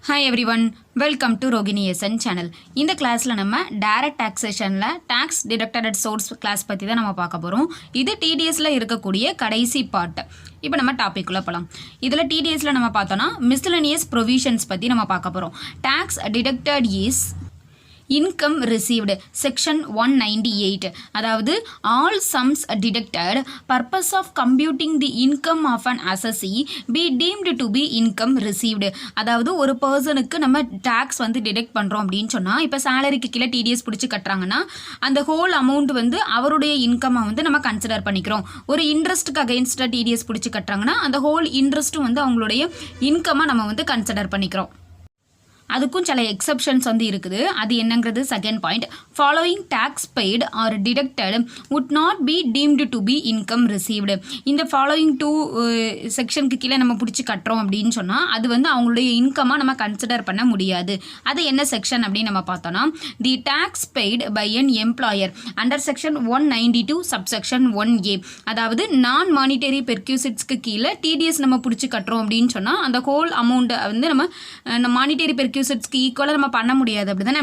Hi everyone, welcome to Rogini SN channel. இந்த கிளாஸ்ல நம்ம டைரக்ட் டாக்ஸேஷன்ல tax deducted at source clause பத்தி தான் நம்ம பார்க்க போறோம். இது TDSல இருக்கக்கூடிய கடைசி பார்ட். இப்போ நம்ம டாபிக் குள்ள போலாம். இதுல TDSல நம்ம பார்த்தோம்னா miscellaneous provisions பத்தி நம்ம பார்க்க போறோம். Tax deducted is income received section 198 அதாவது all sums deducted purpose of computing the income of an assessee be deemed to be income received அதாவது ஒரு பர்சனுக்கு நம்ம டாக்ஸ் வந்து டிடெக்ட் பண்றோம் அப்படின்னு சொன்னா இப்போ சாலரிக்கு கீழே TDS பிடிச்சு கட்டுறாங்கன்னா அந்த ஹோல் அமௌண்ட் வந்து அவருடைய இன்கம்மை வந்து நம்ம கன்சிடர் பண்ணிக்கிறோம். ஒரு இன்ட்ரெஸ்ட்டுக்கு அகைன்ஸ்டா TDS பிடிச்சு கட்டுறாங்கன்னா அந்த ஹோல் இன்ட்ரெஸ்ட்டும் வந்து அவங்களுடைய இன்கம்மை நம்ம வந்து கன்சிடர் பண்ணிக்கிறோம். அதுக்கும் சில எக்ஸப்ஷன்ஸ் வந்து இருக்குது. அது என்னங்கிறது second point. Following taxes paid or deducted would not be deemed to be income received. இந்த ஃபாலோயிங் டூ செக்ஷனுக்கு கீழே நம்ம பிடிச்சி கட்டுறோம் அப்படின்னு சொன்னால் அது வந்து அவங்களுடைய இன்கமாக நம்ம கன்சிடர் பண்ண முடியாது. அது என்ன செக்ஷன் அப்படின்னு நம்ம பார்த்தோன்னா the tax paid by an employer under section 192 subsection 1A அதாவது நான் மானிட்டரி பெர்க்யூசிட்ஸ்க்கு கீழே TDS நம்ம பிடிச்சி கட்டுறோம் அப்படின்னு சொன்னால் அந்த ஹோல் அமௌண்ட்டை வந்து நம்ம மானிட்டரி பெர்க்யூசிட்ஸ்க்கு ஈக்குவலாக நம்ம பண்ண முடியாது. அப்படி தானே?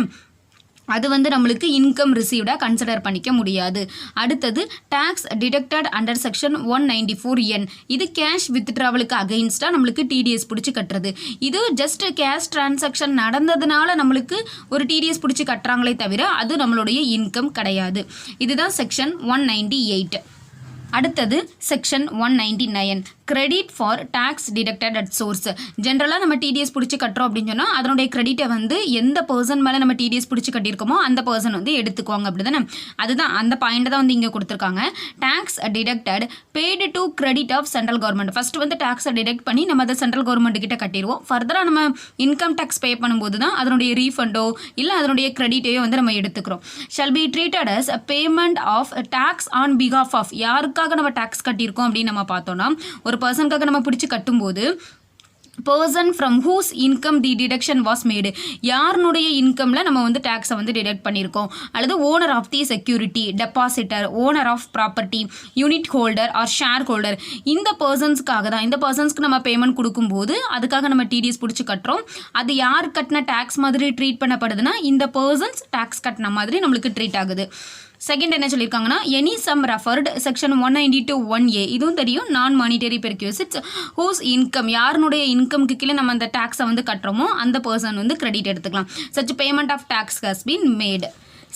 அது வந்து நம்மளுக்கு இன்கம் ரிசீவ்டாக கன்சிடர் பண்ணிக்க முடியாது. அடுத்தது tax deducted under section 194N இது கேஷ் வித்ட்ராவலுக்கு அகைன்ஸ்டாக நம்மளுக்கு TDS பிடிச்சி கட்டுறது. இது ஜஸ்ட் கேஷ் டிரான்சாக்ஷன் நடந்ததுனால நம்மளுக்கு ஒரு TDS பிடிச்சி கட்டுறாங்களே தவிர அது நம்மளுடைய இன்கம் கிடையாது. இதுதான் செக்ஷன் 198. அடுத்தது section 199 credit for tax deducted at source. ஜென்ரலாக நம்ம TDS பிடிச்சி கட்டுறோம் அப்படின்னு சொன்னால் அதனுடைய கிரெடிட்டை வந்து எந்த பர்சன் மேலே நம்ம TDS பிடிச்சி கட்டியிருக்கோமோ அந்த பர்சன் வந்து எடுத்துக்குவாங்க. அப்படி தானே? அதுதான் அந்த பாயிண்ட் தான் வந்து இங்கே கொடுத்துருக்காங்க. Tax deducted paid to credit of central government. First வந்து டேக்ஸை டிடக்ட் பண்ணி நம்ம அதை சென்ட்ரல் கவர்மெண்ட் கிட்ட கட்டிடுவோம். ஃபர்தராக நம்ம இன்கம் டேக்ஸ் பே பண்ணும்போது தான் அதனுடைய ரீஃபண்டோ இல்லை அதனுடைய கிரெடிட்டையோ வந்து நம்ம எடுத்துக்கிறோம். Shall be treated as payment of tax on பிகாஃப் ஆஃப் யாருக்காக நம்ம டேக்ஸ் கட்டியிருக்கோம் அப்படின்னு நம்ம பார்த்தோம்னா ஒரு பர்சனுக்காக நம்ம பிடிச்சி கட்டும்போது person from whose income the deduction was made யாருனுடைய இன்கமில் நம்ம வந்து டேக்ஸை வந்து டிடக்ட் பண்ணியிருக்கோம் அல்லது owner of the security depositor owner of property unit holder or share holder இந்த பர்சன்ஸ்க்காக தான். இந்த பர்சன்ஸ்க்கு நம்ம பேமெண்ட் கொடுக்கும்போது அதுக்காக நம்ம TDS பிடிச்சி கட்டுறோம். அது யார் கட்டின டேக்ஸ் மாதிரி ட்ரீட் பண்ணப்படுதுன்னா இந்த பர்சன்ஸ் டேக்ஸ் கட்டின மாதிரி நம்மளுக்கு ட்ரீட் ஆகுது. செகண்ட் என்ன சொல்லியிருக்காங்கன்னா any some referred section 192(1A) இதுவும் தெரியும். நான் மானிட்டரி பெர்க்யூசிட்ஸ் ஹூஸ் இன்கம் யாருனுடைய இன்கம்க்கு கீழே நம்ம அந்த டேக்ஸை வந்து கட்டுறோமோ அந்த பர்சன் வந்து கிரெடிட் எடுத்துக்கலாம். Such payment of tax has been made.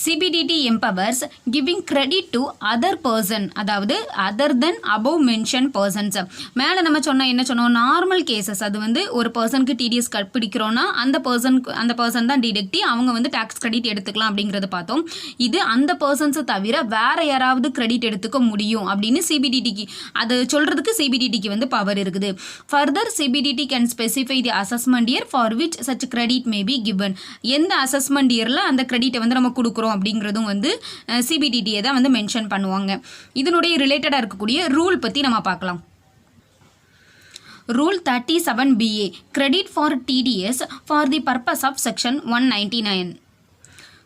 CBDT empowers giving credit to other person அதாவது other than above mentioned persons. மேலே நம்ம என்ன சொன்னோம் நார்மல் கேசஸ் அது வந்து ஒரு பர்சனுக்கு TDS பிடிக்கிறோன்னா அந்த பர்சன் தான் டிடக்டி அவங்க வந்து டேக்ஸ் கிரெடிட் எடுத்துக்கலாம் அப்படிங்கிறத பார்த்தோம். இது அந்த பர்சன்ஸை தவிர வேற யாராவது கிரெடிட் எடுத்துக்க முடியும் அப்படின்னு CBDTக்கு அது சொல்றதுக்கு CBDTக்கு வந்து பவர் இருக்குது. Further CBDT can specify the assessment year for which such credit may be given. எந்த அசஸ்மெண்ட் இயரில் அந்த கிரெடிட்டை வந்து நம்ம கொடுக்குறோம் அப்படிங்கிறதும் வந்து CBDT தான் வந்து மென்ஷன் பண்ணுவாங்க. இதனுடைய ரிலேட்டடாக இருக்கக்கூடிய ரூல் பற்றி நம்ம பார்க்கலாம். Rule 37BA credit for TDS for the purpose of section 199.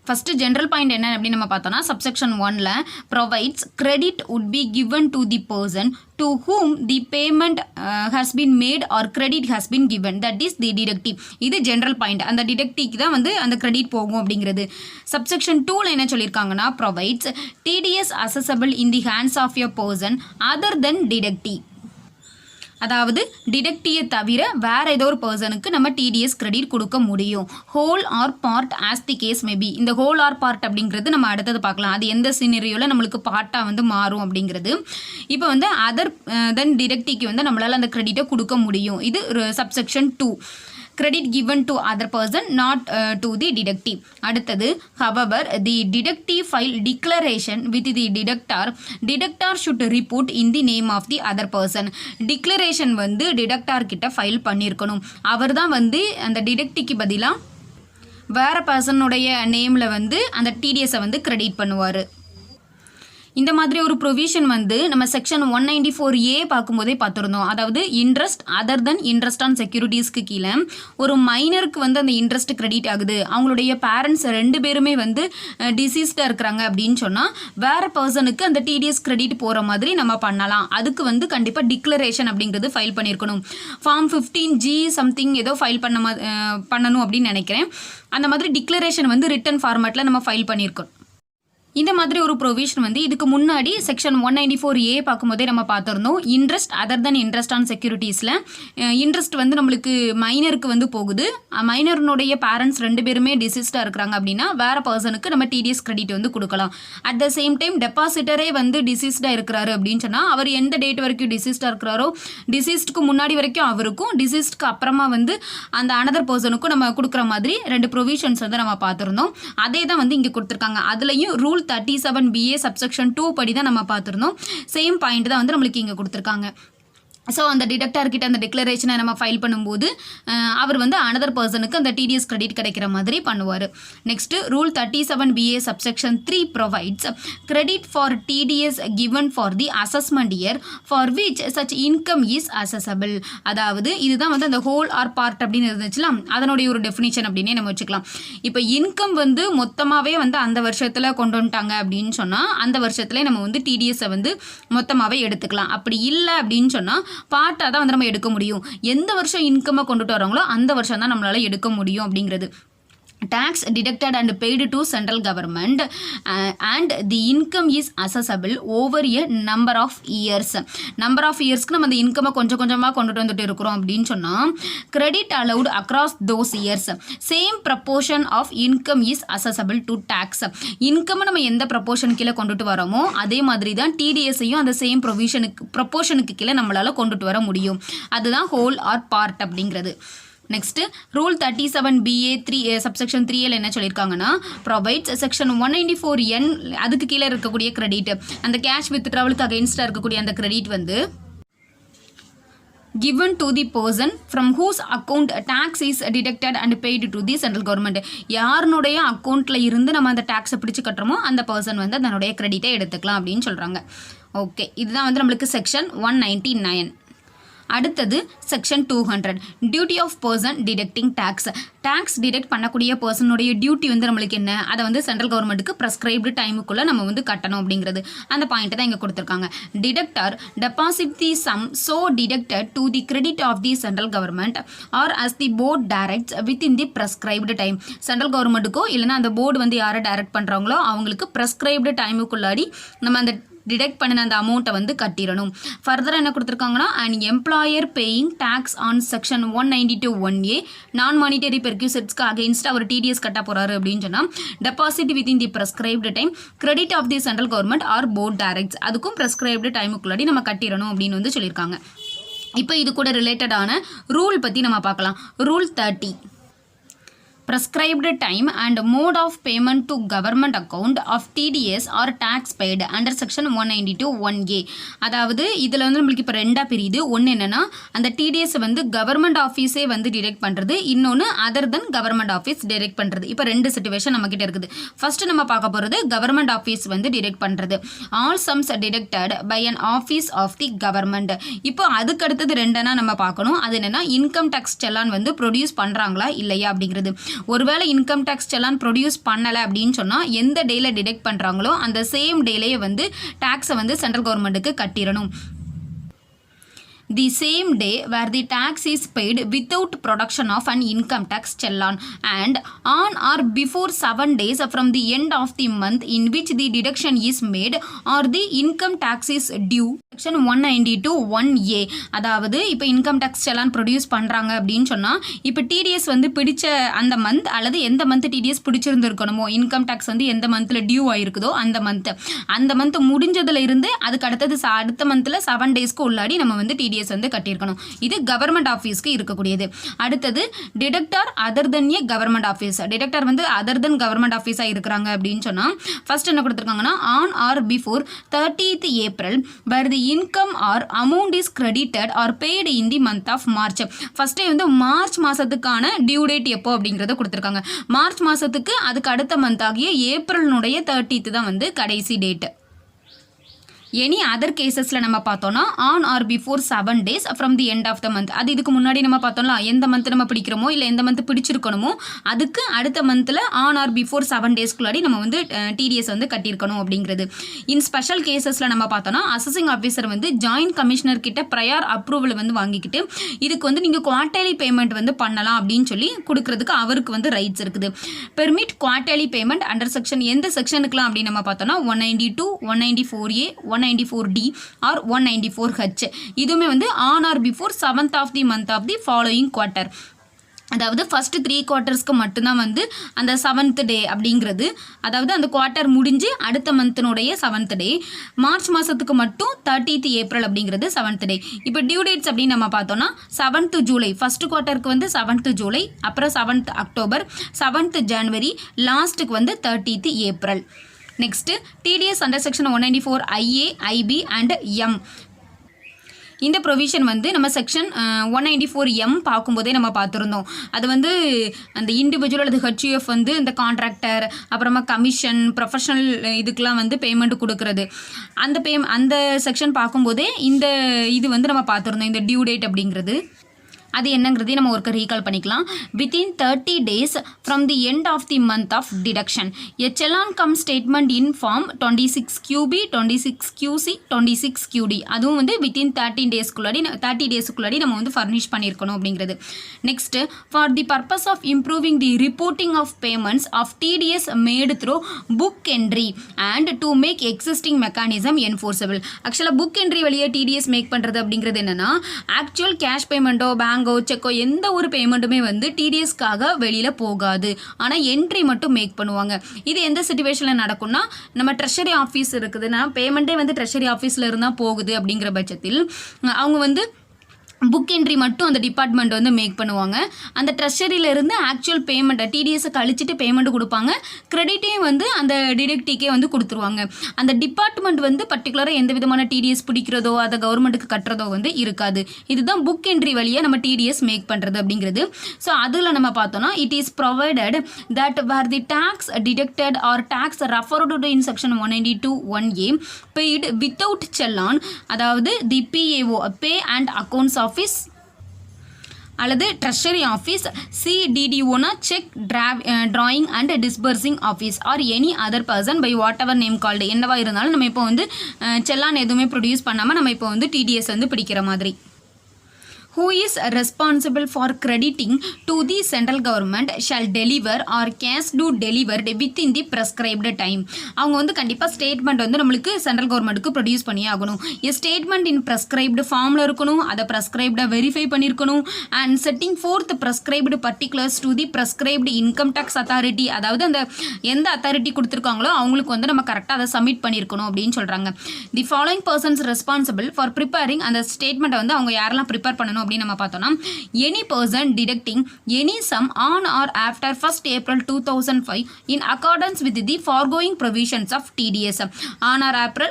First general point என்ன அப்படின்னு நம்ம பார்த்தோம்னா சப்செக்ஷன் 1ல provides credit would be given to the person to whom the payment has been made or credit has been given that is the deductive. இது general point. அந்த டிடக்டிவ்க்கு தான் வந்து அந்த கிரெடிட் போகும் அப்படிங்கிறது. சப்செக்ஷன் 2ல என்ன சொல்லியிருக்காங்கன்னா provides TDS accessible in the hands of a person other than deductive. அதாவது டிடக்டியை தவிர வேற ஏதோ ஒரு பர்சனுக்கு நம்ம TDS கிரெடிட் கொடுக்க முடியும். Whole or part as the case may be. இந்த ஹோல் ஆர் பார்ட் அப்படிங்கிறது நம்ம அடுத்தது பார்க்கலாம். அது எந்த சினரியோவில் நம்மளுக்கு பார்ட்டாக வந்து மாறும் அப்படிங்கிறது. இப்போ வந்து அதர் தென் டிடக்டிக்கு வந்து நம்மளால் அந்த கிரெடிட்டை கொடுக்க முடியும். இது subsection 2 credit given to other person not to the deductive. அடுத்தது however the deductive file declaration with the deductor should report in the name of the other person. declaration வந்து deductor கிட்ட ஃபைல் பண்ணியிருக்கணும். அவர் தான் வந்து அந்த டிடக்டிவ்க்கு பதிலாக வேற பர்சனுடைய நேமில் வந்து அந்த TDSஐ வந்து கிரெடிட் பண்ணுவார். இந்த மாதிரி ஒரு ப்ரொவிஷன் வந்து நம்ம செக்ஷன் 194A பார்க்கும்போதே பார்த்துருந்தோம். அதாவது interest other than interest on செக்யூரிட்டிஸ்க்கு கீழே ஒரு மைனருக்கு வந்து அந்த இன்ட்ரெஸ்ட் கிரெடிட் ஆகுது, அவங்களுடைய பேரண்ட்ஸ் 2 பேருமே வந்து டிசீஸ்டாக இருக்கிறாங்க அப்படின்னு சொன்னால் வேறு பர்சனுக்கு அந்த டிடிஎஸ் கிரெடிட் போகிற மாதிரி நம்ம பண்ணலாம். அதுக்கு வந்து கண்டிப்பாக டிக்ளரேஷன் அப்படிங்கிறது ஃபைல் பண்ணியிருக்கணும். ஃபார்ம் 15G சம்திங் ஏதோ ஃபைல் பண்ணணும் அப்படின்னு நினைக்கிறேன். அந்த மாதிரி டிக்ளரேஷன் வந்து ரிட்டன் ஃபார்மேட்டில் நம்ம ஃபைல் பண்ணியிருக்கோம். இந்த மாதிரி ஒரு ப்ரொவிஷன் வந்து இதுக்கு முன்னாடி செக்ஷன் 194A பார்க்கும்போதே நம்ம பார்த்துருந்தோம். Interest other than interest on செக்யூரிட்டிஸில் இன்ட்ரெஸ்ட் வந்து நம்மளுக்கு மைனருக்கு வந்து போகுது, மைனர்னுடைய பேரண்ட்ஸ் 2 பேருமே டிசீஸ்டாக இருக்கிறாங்க அப்படின்னா வேறு பர்சனுக்கு நம்ம டிடிஎஸ் கிரெடிட் வந்து கொடுக்கலாம். அட் த சேம் டைம் டெபாசிட்டரே வந்து டிசீஸ்டாக இருக்கிறாரு அப்படின்னு சொன்னால் அவர் எந்த டேட் வரைக்கும் டிசீஸ்டாக இருக்கிறாரோ டிசீஸ்டுக்கு முன்னாடி வரைக்கும் அவருக்கும், டிசீஸ்டுக்கு அப்புறமா வந்து அந்த அனதர் பர்சனுக்கும் நம்ம கொடுக்குற மாதிரி 2 ப்ரொவிஷன்ஸ் வந்து நம்ம பார்த்துருந்தோம். அதே தான் வந்து இங்கே கொடுத்துருக்காங்க. அதுலேயும் ரூல் 37BA சப்செக்ஷன் 2 படி தான் நம்ம பார்த்துருந்தோம். சேம் பாயிண்ட் தான் வந்து நம்மளுக்கு இங்கே கொடுத்துருக்காங்க. ஸோ அந்த டிடக்டர்கிட்ட அந்த டிக்ளரேஷனை நம்ம ஃபைல் பண்ணும்போது அவர் வந்து அனதர் பர்சனுக்கு அந்த டிடிஎஸ் கிரெடிட் கிடைக்கிற மாதிரி பண்ணுவார். Next rule 37BA subsection 3 provides credit for TDS given for the assessment year for which such income is assessable. அதாவது இதுதான் வந்து அந்த ஹோல் ஆர் பார்ட் அப்படின்னு இருந்துச்சுலாம், அதனுடைய ஒரு டெஃபினிஷன் அப்படின்னே நம்ம வச்சுக்கலாம். இப்போ இன்கம் வந்து மொத்தமாகவே வந்து அந்த வருஷத்தில் கொண்டு வந்துட்டாங்க அப்படின்னு சொன்னால் அந்த வருஷத்துல நம்ம வந்து டிடிஎஸை வந்து மொத்தமாகவே எடுத்துக்கலாம். அப்படி இல்லை அப்படின்னு சொன்னால் பார்ட்டாக தான் வந்து நம்ம எடுக்க முடியும். எந்த வருஷம் இன்கம்மை கொண்டுட்டு வராங்களோ அந்த வருஷம் தான் நம்மளால் எடுக்க முடியும் அப்படிங்கிறது. tax deducted and paid to central government and the income is assessable over a number of years. number of yearsக்கு நம்ம அந்த இன்கம்மை கொஞ்சம் கொஞ்சமாக கொண்டுட்டு வந்துட்டு இருக்கிறோம் அப்படின்னு சொன்னால் credit allowed across those years. same proportion of income is assessable to tax. இன்கம்மை நம்ம எந்த ப்ரொபோர்ஷன் கீழே கொண்டுட்டு வரோமோ அதே மாதிரி தான் டிடிஎஸையும் அந்த சேம் ப்ரொபோர்ஷனுக்கு கீழே நம்மளால் கொண்டுட்டு வர முடியும். அதுதான் ஹோல் ஆர் பார்ட் அப்படிங்கிறது. Next rule 37BA 3 subsection 3L என்ன சொல்லியிருக்காங்கன்னா ப்ரொவைட்ஸ் செக்ஷன் 194N அதுக்கு கீழே இருக்கக்கூடிய கிரெடிட், அந்த கேஷ் வித்ட்ராவலுக்கு அகைன்ஸ்டாக இருக்கக்கூடிய அந்த கிரெடிட் வந்து given to the person from whose account tax is deducted and paid to the central government. யாருனுடைய அக்கௌண்ட்டில் இருந்து நம்ம அந்த டேக்ஸை பிடிச்சு கட்டுறோமோ அந்த பர்சன் வந்து அதனுடைய கிரெடிட்டை எடுத்துக்கலாம் அப்படின்னு சொல்கிறாங்க. ஓகே, இதுதான் வந்து நம்மளுக்கு செக்ஷன் 199. அடுத்தது section 200 duty of person deducting tax. Tax deduct பண்ணக்கூடிய பர்சனுடைய டியூட்டி வந்து நம்மளுக்கு என்ன, அதை வந்து சென்ட்ரல் கவர்மெண்ட்டுக்கு ப்ரெஸ்கிரைப்டு டைமுக்குள்ளே நம்ம வந்து கட்டணும் அப்படிங்கிறது அந்த பாயிண்ட்டை தான் இங்கே கொடுத்துருக்காங்க. Deductor deposit the sum so deducted to the credit of the central government or as the board directs within the prescribed time. Central கவர்மெண்ட்டுக்கோ இல்லைனா அந்த போர்டு வந்து யாரை டைரக்ட் பண்ணுறாங்களோ அவங்களுக்கு ப்ரெஸ்கிரைப்டு டைமுக்குள்ளாடி நம்ம அந்த டிடெக்ட் பண்ணின அந்த அமௌண்ட்டை வந்து கட்டிடணும். ஃபர்தராக என்ன கொடுத்துருக்காங்கன்னா and employer paying tax on section 192(1)A non monetary பெர்க்யூசிட்ஸ்க்கு அகெயின்ஸ்டாக our TDS கட்ட போகிறாரு அப்படின்னு சொன்னால் deposit within the prescribed time credit of the central government or board directs அதுக்கும் ப்ரெஸ்கிரைப்டு டைமுக்குள்ளாடி நம்ம கட்டிடணும் அப்படின்னு வந்து சொல்லியிருக்காங்க. இப்போ இது கூட ரிலேட்டடான ரூல் பற்றி நம்ம பார்க்கலாம். Rule 30 prescribed time and mode of payment to government account of TDS or tax paid under section 192(1)A. அதாவது இதில் வந்து நம்மளுக்கு இப்போ ரெண்டாக பிரியுது. ஒன்று என்னென்னா அந்த டிடிஎஸ் வந்து கவர்மெண்ட் ஆஃபீஸே வந்து டிடெக்ட் பண்ணுறது, இன்னொன்று அதர் தென் கவர்மெண்ட் ஆஃபீஸ் டிடெக்ட் பண்ணுறது. இப்போ ரெண்டு சிச்சுவேஷன் நம்மக்கிட்ட இருக்குது. ஃபர்ஸ்ட் நம்ம பார்க்க போகிறது கவர்மெண்ட் ஆஃபீஸ் வந்து டிடெக்ட் பண்ணுறது. All sums deducted by an office of the government. இப்போ அதுக்கு அடுத்தது ரெண்டுனா நம்ம பார்க்கணும். அது என்னென்னா இன்கம் டேக்ஸ் செல்லான் வந்து ப்ரொடியூஸ் பண்ணுறாங்களா இல்லையா அப்படிங்கிறது. ஒருவேளை இன்கம் டேக்ஸ் செல்லான் ப்ரொடியூஸ் பண்ணலை அப்படின்னு சொன்னால் எந்த டேல டிடெக்ட் பண்ணுறாங்களோ அந்த சேம் டேலேயே வந்து டேக்ஸை வந்து சென்ட்ரல் கவர்மெண்ட்டுக்கு கட்டிடணும். The same day where the tax is paid without production of an income tax challan and on or before 7 days from the end of the month in which the deduction is made or the income tax is due. Section 192(1)A. அதாவது இப்போ income tax செல்லான் produce பண்ணுறாங்க அப்படின்னு சொன்னால் இப்போ TDS வந்து பிடிச்ச அந்த month அல்லது எந்த மந்த் டிடிஎஸ் பிடிச்சிருந்துருக்கணுமோ, இன்கம் டேக்ஸ் வந்து எந்த மந்தில் டியூ ஆகிருக்குதோ அந்த மந்த் முடிஞ்சதுல இருந்து அதுக்கு அடுத்தது அடுத்த மந்தில் 7 டேஸ்க்கு உள்ளாடி நம்ம வந்து டிடிஎஸ் வந்து கட்டியிருக்கணும். இது கவர்மெண்ட் ஆஃபீஸ்க்கு இருக்கக்கூடியது. அடுத்தது டிடக்டர் அதர் தென் ஏ கவர்மெண்ட் ஆஃபீஸ். டிடக்டர் வந்து அதர் தென் கவர்மெண்ட் ஆஃபீஸாக இருக்கிறாங்க அப்படின்னு சொன்னால் ஃபர்ஸ்ட் என்ன கொடுத்துருக்காங்கன்னா on or before 30th April where the income or amount is credited or paid in the month of March. ஃபர்ஸ்டே வந்து மார்ச் மாதத்துக்கான டியூ டேட் எப்போ அப்படிங்கிறத கொடுத்துருக்காங்க. மார்ச் மாதத்துக்கு அதுக்கு அடுத்த மந்த் ஆகிய ஏப்ரலினுடைய 30th தான் வந்து கடைசி டேட்டு. எனி அதர் கேசஸில் நம்ம பார்த்தோன்னா on or before 7 days from the end of the month. அது இதுக்கு முன்னாடி நம்ம பார்த்தோம்ல, எந்த மந்த் நம்ம பிடிக்கிறோமோ இல்லை எந்த மந்த் பிடிச்சிருக்கணுமோ அதுக்கு அடுத்த மந்தில் ஆன் ஆர் பிஃபோர் 7 daysக்குள்ளாடி நம்ம வந்து டிடிஎஸ் வந்து கட்டியிருக்கணும் அப்படிங்கிறது. இன் ஸ்பெஷல் கேசஸில் நம்ம பார்த்தோன்னா அசஸிங் ஆஃபீஸர் வந்து ஜாயின்ட் கமிஷனர் கிட்ட ப்ரையர் அப்ரூவல் வந்து வாங்கிக்கிட்டு இதுக்கு வந்து நீங்கள் குவார்டர்லி பேமெண்ட் வந்து பண்ணலாம் அப்படின்னு சொல்லி கொடுக்கறதுக்கு அவருக்கு வந்து ரைட்ஸ் இருக்குது. Permit quarterly payment under section எந்த செக்ஷனுக்குலாம் அப்படின்னு நம்ம பார்த்தோன்னா 192, 194A, 194D ஆர் 194H. இதுவுமே வந்து on or before 7th of the month of the following quarter. அதாவது ஃபஸ்ட்டு 3 quartersக்கு மட்டும்தான் வந்து அந்த 7th day அப்படிங்கிறது, அதாவது அந்த குவார்ட்டர் முடிஞ்சு அடுத்த மந்த்தினுடைய 7th day. மார்ச் மாதத்துக்கு மட்டும் 30th April அப்படிங்கிறது 7th day. இப்போ டியூ டேட்ஸ் அப்படின்னு நம்ம பார்த்தோன்னா 7th July, ஃபஸ்ட்டு குவார்ட்டருக்கு வந்து 7th July, அப்புறம் 7th October, 7th January, லாஸ்ட்டுக்கு வந்து 30th April. Next TDS under section 194 IA, IB and M. இந்த ப்ரொவிஷன் வந்து நம்ம செக்ஷன் 194M பார்க்கும்போதே நம்ம பார்த்துருந்தோம். அது வந்து அந்த இண்டிவிஜுவல் அல்லது ஹெச்யூஎஃப் வந்து இந்த கான்ட்ராக்டர் அப்புறமா கமிஷன் ப்ரொஃபஷனல் இதுக்கெலாம் வந்து பேமெண்ட் கொடுக்குறது. அந்த செக்ஷன் பார்க்கும்போதே இந்த இது வந்து நம்ம பார்த்துருந்தோம், இந்த டியூ டேட் அப்படிங்கிறது. அது என்னங்கிறதையும் நம்ம ஒருக்க ரீகால் பண்ணிக்கலாம். Within 30 days from the end of the month of deduction a challan cum statement in form 26QB, 26QC, 26QD. அதுவும் வந்து வித்தின் 30 daysக்குள்ளாடி நம்ம வந்து ஃபர்னிஷ் பண்ணியிருக்கணும் அப்படிங்கிறது. Next for the purpose of improving the reporting of payments of TDS made through book entry and to make existing mechanism enforceable. ஆக்சுவலாக book entry வழியாக TDS make பண்ணுறது அப்படிங்கிறது என்னென்னா, ஆக்சுவல் கேஷ் பேமெண்ட்டோ பேங்கோ செக்கோ எந்த ஒரு பேமெண்ட்டுமே வந்து டிடிஎஸ்க்காக வெளியில் போகாது. ஆனால் என்ட்ரி மட்டும் மேக் பண்ணுவாங்க. இது எந்த சிச்சுவேஷனில் நடக்கும்னா, நம்ம ட்ரெஷரி ஆஃபீஸ் இருக்குதுன்னா பேமெண்ட்டே வந்து ட்ரெஷரி ஆஃபீஸில் இருந்தால் போகுது அப்படிங்கிற பட்சத்தில் அவங்க வந்து புக் என்ட்ரி மட்டும் அந்த டிபார்ட்மெண்ட் வந்து மேக் பண்ணுவாங்க. அந்த ட்ரெஷரியிலேருந்து ஆக்சுவல் பேமெண்ட்டை டிடிஎஸை கழிச்சிட்டு பேமெண்ட் கொடுப்பாங்க. கிரெடிட்டையும் வந்து அந்த டிடெக்டிக்கே வந்து கொடுத்துருவாங்க. அந்த டிபார்ட்மெண்ட் வந்து பர்டிகுலராக எந்த விதமான டிடிஎஸ் பிடிக்கிறதோ அதை கவர்மெண்ட்டுக்கு கட்டுறதோ வந்து இருக்காது. இதுதான் புக் என்ட்ரி வழியாக நம்ம டிடிஎஸ் மேக் பண்ணுறது அப்படிங்கிறது. ஸோ அதில் நம்ம பார்த்தோன்னா it is provided that where the tax deducted or tax referred to in section 192(1A) paid without challan, அதாவது the PAO pay and accounts office அல்லது ட்ரெஷரி ஆஃபீஸ், CDDOனா cheque drawing and disbursing office or any other person by whatever name called. என்னவா இருந்தாலும் நம்ம இப்போ வந்து செல்லான் எதுவுமே produce பண்ணாமல் நம்ம இப்போ வந்து டிடிஎஸ் வந்து பிடிக்கிற மாதிரி. Who is responsible for crediting to the central government shall deliver or cash do delivered within the prescribed time. அவங்க வந்து கண்டிப்பாக ஸ்டேட்மெண்ட் வந்து நம்மளுக்கு சென்ட்ரல் கவர்மெண்ட்டுக்கு ப்ரொடியூஸ் பண்ணி ஆகணும். ஸ்டேட்மெண்ட் இன் ப்ரெஸ்கிரைப்டு ஃபார்மில் இருக்கணும், அதை ப்ரெஸ்கிரைப்டாக வெரிஃபை பண்ணியிருக்கணும். And setting forth prescribed particulars to the prescribed income tax authority, அதாவது அந்த எந்த அத்தாரிட்டி கொடுத்துருக்காங்களோ அவங்களுக்கு வந்து நம்ம கரெக்டாக அதை சப்மிட் பண்ணியிருக்கணும் அப்படின்னு சொல்கிறாங்க. The following persons responsible for preparing, அந்த ஸ்டேட்மெண்ட்டை வந்து அவங்க யாரெல்லாம் ப்ரிப்பேர் பண்ணணும் அப்படின்னு நம்ம பார்த்தோம்னா, any person deducting any sum on or after 1st April 2005 in accordance with the foregoing provisions of TDS. on or after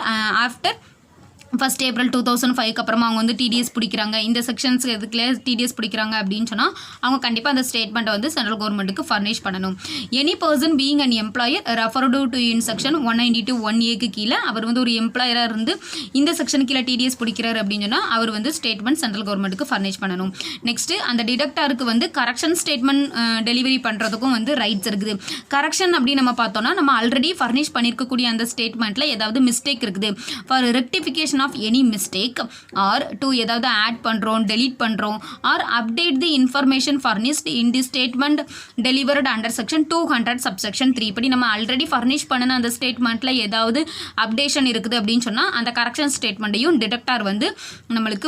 1st April 2005 அப்புறமா அவங்க வந்து டிடிஎஸ் பிடிக்கிறாங்க, இந்த செக்ஷன்ஸ் எதுக்குள்ளே டிடிஎஸ் பிடிக்கிறாங்க அப்படின்னு சொன்னால் அவங்க கண்டிப்பாக அந்த ஸ்டேட்மெண்ட்டை வந்து சென்ட்ரல் கவர்மெண்ட்டுக்கு ஃபர்னிஷ் பண்ணணும். Any person being an employer referred to in section 192(1A)க்கு கீழே அவர் வந்து ஒரு எம்ப்ளாயராக இருந்து இந்த செக்ஷன் கீழே டிடிஎஸ் பிடிக்கிறார் அப்படின்னு சொன்னால் அவர் வந்து ஸ்டேட்மெண்ட் சென்ட்ரல் கவர்மெண்ட்டுக்கு ஃபர்னிஷ் பண்ணணும். நெக்ஸ்ட்டு அந்த டிடக்டருக்கு வந்து கரெக்ஷன் ஸ்டேட்மெண்ட் டெலிவரி பண்ணுறதுக்கும் வந்து ரைட்ஸ் இருக்குது. கரெக்ஷன் அப்படின்னு நம்ம பார்த்தோன்னா, நம்ம ஆல்ரெடி ஃபர்னிஷ் பண்ணியிருக்கக்கூடிய அந்த ஸ்டேட்மெண்ட்டில் ஏதாவது மிஸ்டேக் இருக்குது, for rectification of any mistake or to ஏதாவது ஆட் பண்ணுறோம், delete பண்ணுறோம் or update the information furnished in the statement delivered under section 200 subsection 3 படி நம்ம ஆல்ரெடி ஃபர்னிஷ் பண்ணின அந்த ஸ்டேட்மெண்ட்டில் ஏதாவது அப்டேஷன் இருக்குது அப்படின்னு சொன்னால் அந்த கரெக்ஷன் ஸ்டேட்மெண்ட்டையும் டிடக்டார் வந்து நம்மளுக்கு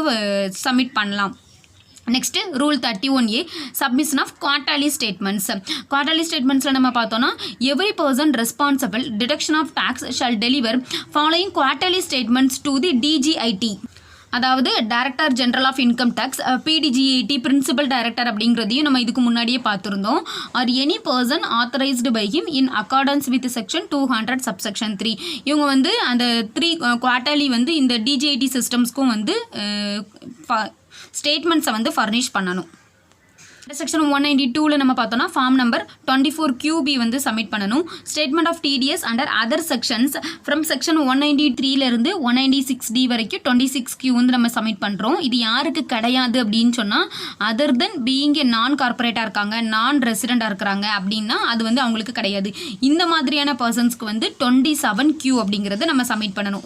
சப்மிட் பண்ணலாம். Next rule 31A submission of quarterly statements. Quarterly ஸ்டேட்மெண்ட்ஸில் நம்ம பார்த்தோன்னா, every person responsible deduction of tax shall deliver following quarterly statements to the DGIT, அதாவது director general of income tax, PDGIT principal director அப்படிங்கிறதையும் நம்ம இதுக்கு முன்னாடியே பார்த்துருந்தோம். Or any person authorised by him in accordance with section 200 subsection 3. இவங்க வந்து அந்த 3 quarterly வந்து இந்த DGIT சிஸ்டம்ஸ்க்கும் வந்து ஸ்டேட்மெண்ட்ஸை வந்து ஃபர்னிஷ் பண்ணணும். செக்ஷன் 192 நம்ம பார்த்தோம்னா ஃபார்ம் நம்பர் 24QB வந்து சப்மிட் பண்ணணும். Statement of TDS under other sections from section 193 இருந்து 196D வரைக்கும் 26Q வந்து நம்ம சப்மிட் பண்ணுறோம். இது யாருக்கு கிடையாது அப்படின்னு சொன்னால் அதர் தென் பீயிங் ஏ நான் கார்பரேட்டாக இருக்காங்க, நான் ரெசிடெண்டாக இருக்கிறாங்க அப்படின்னா அது வந்து அவங்களுக்கு கிடையாது. இந்த மாதிரியான பர்சன்ஸ்க்கு வந்து 27Q அப்படிங்கிறது நம்ம சப்மிட் பண்ணணும்.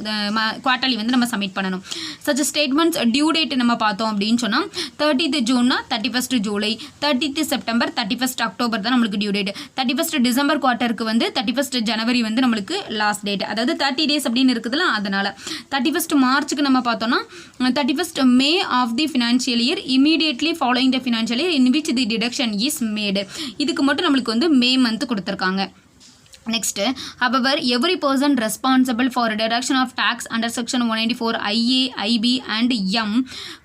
குவார்ட்டர்லி வந்து நம்ம சப்மிட் பண்ணணும். சச் ஸ்டேட்மெண்ட்ஸ் டியூ டேட் நம்ம பார்த்தோம் அப்படின்னு சொன்னால் 30th ஜூன்னா 31st July, 30th September, 31st October தான் நம்மளுக்கு டியூ டேட். 31st டிசம்பர் குவார்ட்டருக்கு வந்து 31st ஜனவரி வந்து நம்மளுக்கு லாஸ்ட் டேட். அதாவது 30 days அப்படின்னு இருக்குதுல அதனால. 31st மார்ச்சுக்கு நம்ம பார்த்தோம்னா 31st May of the financial year immediately following the financial year in which the deduction is made. இதுக்கு மட்டும் நம்மளுக்கு வந்து மே மந்த் கொடுத்துருக்காங்க. Next, however, every person responsible for deduction of tax under section 194 IA, IB and M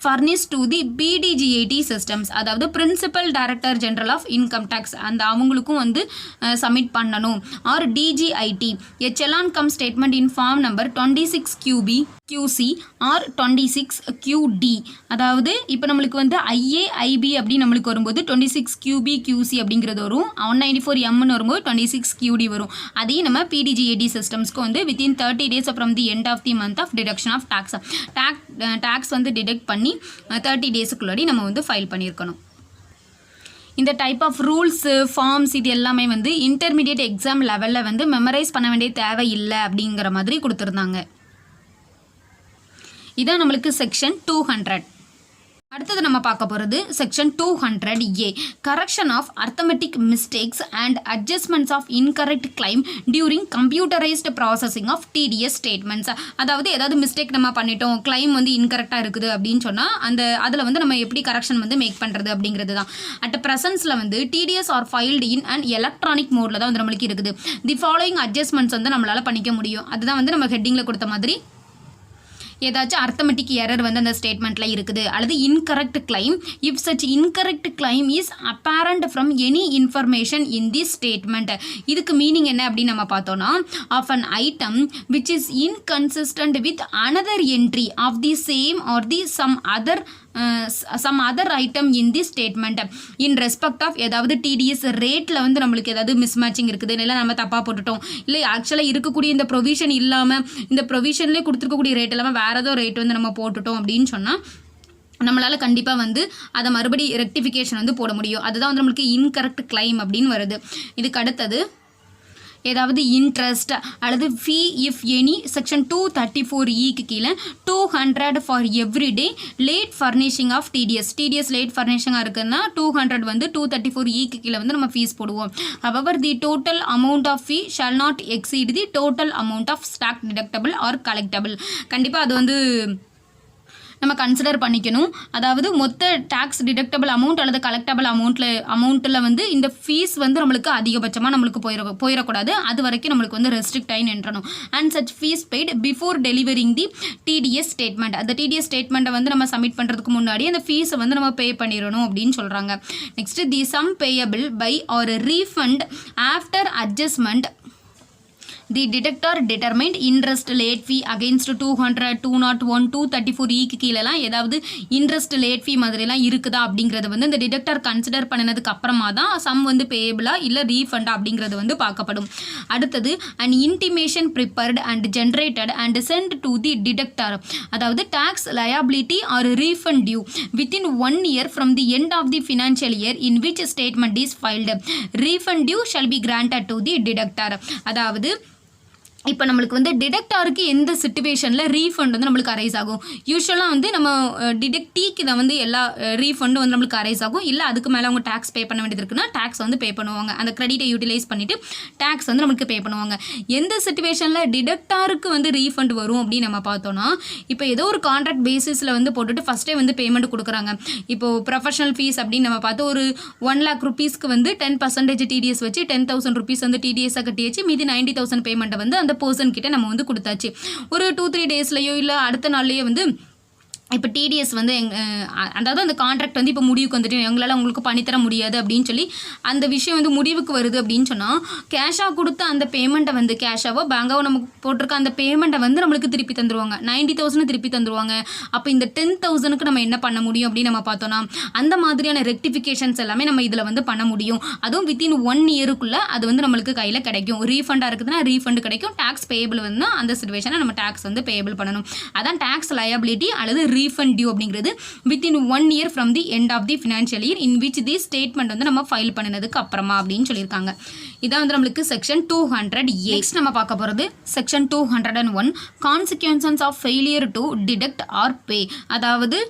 furnished to the BDGAT systems, அதாவது Principal Director General of Income Tax அந்த அவங்களுக்கும் வந்து submit பண்ணணும். or DGIT a challan cum statement in form number 26QB QC or 26QD. அதாவது இப்போ நம்மளுக்கு வந்து IA, IB அப்படி நம்மளுக்கு வரும்போது 26QB QC அப்படிங்கிறது வரும். 194M வரும்போது 26QD வரும். அதையும் நம்ம PDGAT சிஸ்டம்ஸ்க்கு வந்து within 30 days from the end of the month of deduction of tax வந்து டிடெக்ட் பண்ணி 30 daysக்குள்ளாடி நம்ம வந்து ஃபைல் பண்ணியிருக்கணும். இந்த டைப் ஆஃப் ரூல்ஸு ஃபார்ம்ஸ் இது எல்லாமே வந்து இன்டர்மீடியட் எக்ஸாம் லெவலில் வந்து மெமரைஸ் பண்ண வேண்டிய தேவை இல்லை அப்படிங்கிற மாதிரி கொடுத்துருந்தாங்க. இதான் நம்மளுக்கு செக்ஷன் 200. அடுத்தது நம்ம பார்க்க போகிறது section 200A correction of arithmetic mistakes and adjustments of incorrect claim during computerised processing of TDS statements. அதாவது ஏதாவது மிஸ்டேக் நம்ம பண்ணிட்டோம், கிளைம் வந்து இன்கரெக்டாக இருக்குது அப்படின்னு சொன்னால் அதில் வந்து நம்ம எப்படி கரெக்ஷன் வந்து மேக் பண்ணுறது அப்படிங்கிறது தான். அட் ப்ரெசன்ஸில் வந்து TDS are filed in and electronic மோடில் தான் வந்து நம்மளுக்கு இருக்குது. தி ஃபாலோயிங் அட்ஜஸ்ட்மெண்ட்ஸ் வந்து நம்மளால் பண்ணிக்க முடியும். அதுதான் வந்து நம்ம ஹெட்டிங்கில் கொடுத்த மாதிரி ஏதாச்சும் அர்த்தமெட்டிக் எரர் வந்து அந்த ஸ்டேட்மெண்ட்டில் இருக்குது அல்லது incorrect claim if such incorrect claim is apparent from any information in the statement. இதுக்கு மீனிங் என்ன அப்படின்னு நம்ம பார்த்தோன்னா of an item which is inconsistent with another entry of the same or the some other item in the statement in respect of ஏதாவது TDS ரேட்டில் வந்து நம்மளுக்கு ஏதாவது மிஸ்மேட்சிங் இருக்குது, இல்லை நம்ம தப்பாக போட்டுட்டோம், இல்லை ஆக்சுவலாக இருக்கக்கூடிய இந்த ப்ரொவிஷன் இல்லாமல் இந்த ப்ரொவிஷன்லேயே கொடுத்துருக்கக்கூடிய ரேட் இல்லாமல் வேறு ஏதோ ரேட் வந்து நம்ம போட்டுட்டோம் அப்படின்னு சொன்னால் நம்மளால் கண்டிப்பாக வந்து அதை மறுபடி ரெக்டிஃபிகேஷன் வந்து போட முடியும். அதுதான் வந்து நம்மளுக்கு இன்கரெக்ட் கிளைம் அப்படின்னு வருது. இதுக்கு அடுத்தது ஏதாவது இன்ட்ரெஸ்ட் அல்லது ஃபீ இஃப் எனி செக்ஷன் 234E கீழே 200 for every day late furnishing of TDS late ஃபர்னிஷிங்காக இருக்குதுன்னா 200 வந்து 234E கீழே வந்து நம்ம ஃபீஸ் போடுவோம். However the total amount of fee shall not exceed the total amount of ஸ்டாக் டிடக்டபிள் ஆர் கலெக்டபிள். கண்டிப்பாக அது வந்து நம்ம கன்சிடர் பண்ணிக்கணும். அதாவது மொத்த டேக்ஸ் டிடக்டபிள் அமௌண்ட் அல்லது கலெக்டபிள் அமௌண்ட்டில் வந்து இந்த ஃபீஸ் வந்து நம்மளுக்கு அதிகபட்சமாக நம்மளுக்கு போயிடக்கூடாது. அது வரைக்கும் நம்மளுக்கு வந்து ரெஸ்ட்ரிக்ட் ஆகி நின்றணும். And such fees paid before delivering the TDS statement. அந்த TDS ஸ்டேட்மெண்ட்டை வந்து நம்ம சப்மிட் பண்ணுறதுக்கு முன்னாடி அந்த ஃபீஸை வந்து நம்ம பே பண்ணிடணும் அப்படின்னு சொல்கிறாங்க. Next the sum payable by or refund after adjustment the deductor determined interest late fee against 200, 201, 234E கீழெல்லாம் ஏதாவது இன்ட்ரெஸ்ட் லேட் ஃபீ மாதிரிலாம் இருக்குதா அப்படிங்கிறது வந்து இந்த டிடக்டர் கன்சிடர் பண்ணினதுக்கு அப்புறமா தான் சம் வந்து பேயபிளா இல்லை ரீஃபண்டா அப்படிங்கிறது வந்து பார்க்கப்படும். அடுத்தது and intimation prepared and generated and sent to the deductor. அதாவது tax liability or refund due within 1 year from the end of the financial year in which statement is filed. Refund due shall be granted to the deductor. அதாவது இப்போ நம்மளுக்கு வந்து டிடக்டாருக்கு எந்த சிச்சுவேஷனில் refund வந்து நம்மளுக்கு arise ஆகும். யூஸ்வலாக வந்து நம்ம டிடக்டிக்கு இதை வந்து எல்லா ரீஃபண்டும் வந்து நம்மளுக்கு அரைஸ் ஆகும். இல்லை அதுக்கு மேலே அவங்க டேக்ஸ் பே பண்ண வேண்டியது இருக்குன்னா டேக்ஸ் வந்து பே பண்ணுவாங்க. அந்த கிரெடிட்டை யூட்டிலைஸ் பண்ணிவிட்டு டேக்ஸ் வந்து நம்மளுக்கு பே பண்ணுவாங்க. எந்த சிச்சுவேஷனில் டிடக்டாருக்கு வந்து ரீஃபண்ட் வரும் அப்படின்னு நம்ம பார்த்தோன்னா இப்போ ஏதோ ஒரு கான்ட்ராக்ட் பேசிஸில் வந்து போட்டுட்டு ஃபஸ்ட்டே வந்து பேமெண்ட் கொடுக்குறாங்க. இப்போது ப்ரொஃபஷனல் ஃபீஸ் அப்படின்னு நம்ம பார்த்து ஒரு 1 lakh rupeesக்கு வந்து 10% TDS வச்சு 10,000 rupees வந்து TDS-ஆக கட்டி வச்சு மீதி 90,000 பேமெண்ட்டை வந்து அந்த பர்சன் கிட்ட நம்ம வந்து கொடுத்தாச்சு. ஒரு 2-3 daysலையோ இல்லை அடுத்த நாள்லையோ வந்து இப்போ டிடிஎஸ் வந்து அதாவது அந்த கான்ட்ராக்ட் வந்து இப்போ முடிவுக்கு வந்துட்டு எங்களால் உங்களுக்கு பண்ணித்தர முடியாது அப்படின்னு சொல்லி அந்த விஷயம் வந்து முடிவுக்கு வருது அப்படின்னு சொன்னால் கேஷாக கொடுத்த அந்த பேமெண்ட்டை வந்து கேஷாவோ பேங்காவோ நமக்கு போட்டிருக்க அந்த பேமெண்ட்டை வந்து நம்மளுக்கு திருப்பி தந்துருவாங்க. 90,000 திருப்பி தந்துருவாங்க. அப்போ இந்த 10,000க்கு நம்ம என்ன பண்ண முடியும் அப்படின்னு நம்ம பார்த்தோன்னா அந்த மாதிரியான ரெக்டிஃபிகேஷன்ஸ் எல்லாமே நம்ம இதில் வந்து பண்ண முடியும். அதுவும் வித்தின் 1 இயருக்குள்ளே அது வந்து நம்மளுக்கு கையில் கிடைக்கும். ரீஃபண்டாக இருக்குதுன்னா ரீஃபண்ட் கிடைக்கும். டேக்ஸ் பேயபிள் வந்து அந்த சிச்சுவேஷனை நம்ம டேக்ஸ் வந்து பேயபிள் பண்ணணும். அதான் டேக்ஸ் லயபிலிட்டி அல்லது refund due அப்படிங்கிறது within 1 year from the end of the financial year in which the statement வந்து நம்ம ஃபைல் பண்ணினதுக்கு அப்புறமா அப்படின்னு சொல்லியிருக்காங்க. இதான் வந்து நம்மளுக்கு செக்ஷன் 208. நெக்ஸ்ட் நம்ம பார்க்க போகிறது section 201 consequences of failure to deduct or pay. அதாவது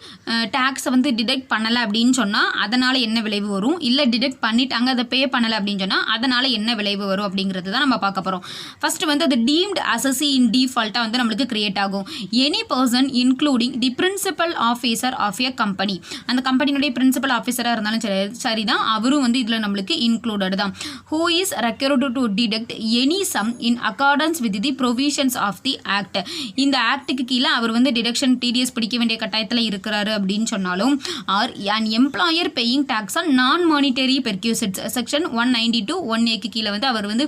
டேக்ஸை வந்து டிடெக்ட் பண்ணலை அப்படின்னு சொன்னால் அதனால் என்ன விளைவு வரும், இல்லை டிடெக்ட் பண்ணிட்டாங்க அதை பே பண்ணலை அப்படின்னு சொன்னால் அதனால் என்ன விளைவு வரும் அப்படிங்கிறது தான் நம்ம பார்க்க போகிறோம். ஃபர்ஸ்ட் வந்து அது டீம்டு அசஸி இன் டிஃபால்ட்டாக வந்து நம்மளுக்கு கிரியேட் ஆகும். Any person including the principal officer of a company, அந்த கம்பெனியுடைய பிரின்சிபல் ஆஃபீஸராக இருந்தாலும் சரிதான், அவரும் வந்து இதில் நம்மளுக்கு இன்க்ளூடட் தான். Who is required to deduct any sum in accordance with the provisions of the act. இந்த ஆக்டுக்கு கீழே அவர் வந்து டிடக்ஷன் டிடிஎஸ் பிடிக்க வேண்டிய கட்டாயத்தில் இருக்கிறாரு அப்படின்னு சொன்னாலும் or an employer paying tax on non-monetary perquisites section 192 1A கீழே வந்து அவர் வந்து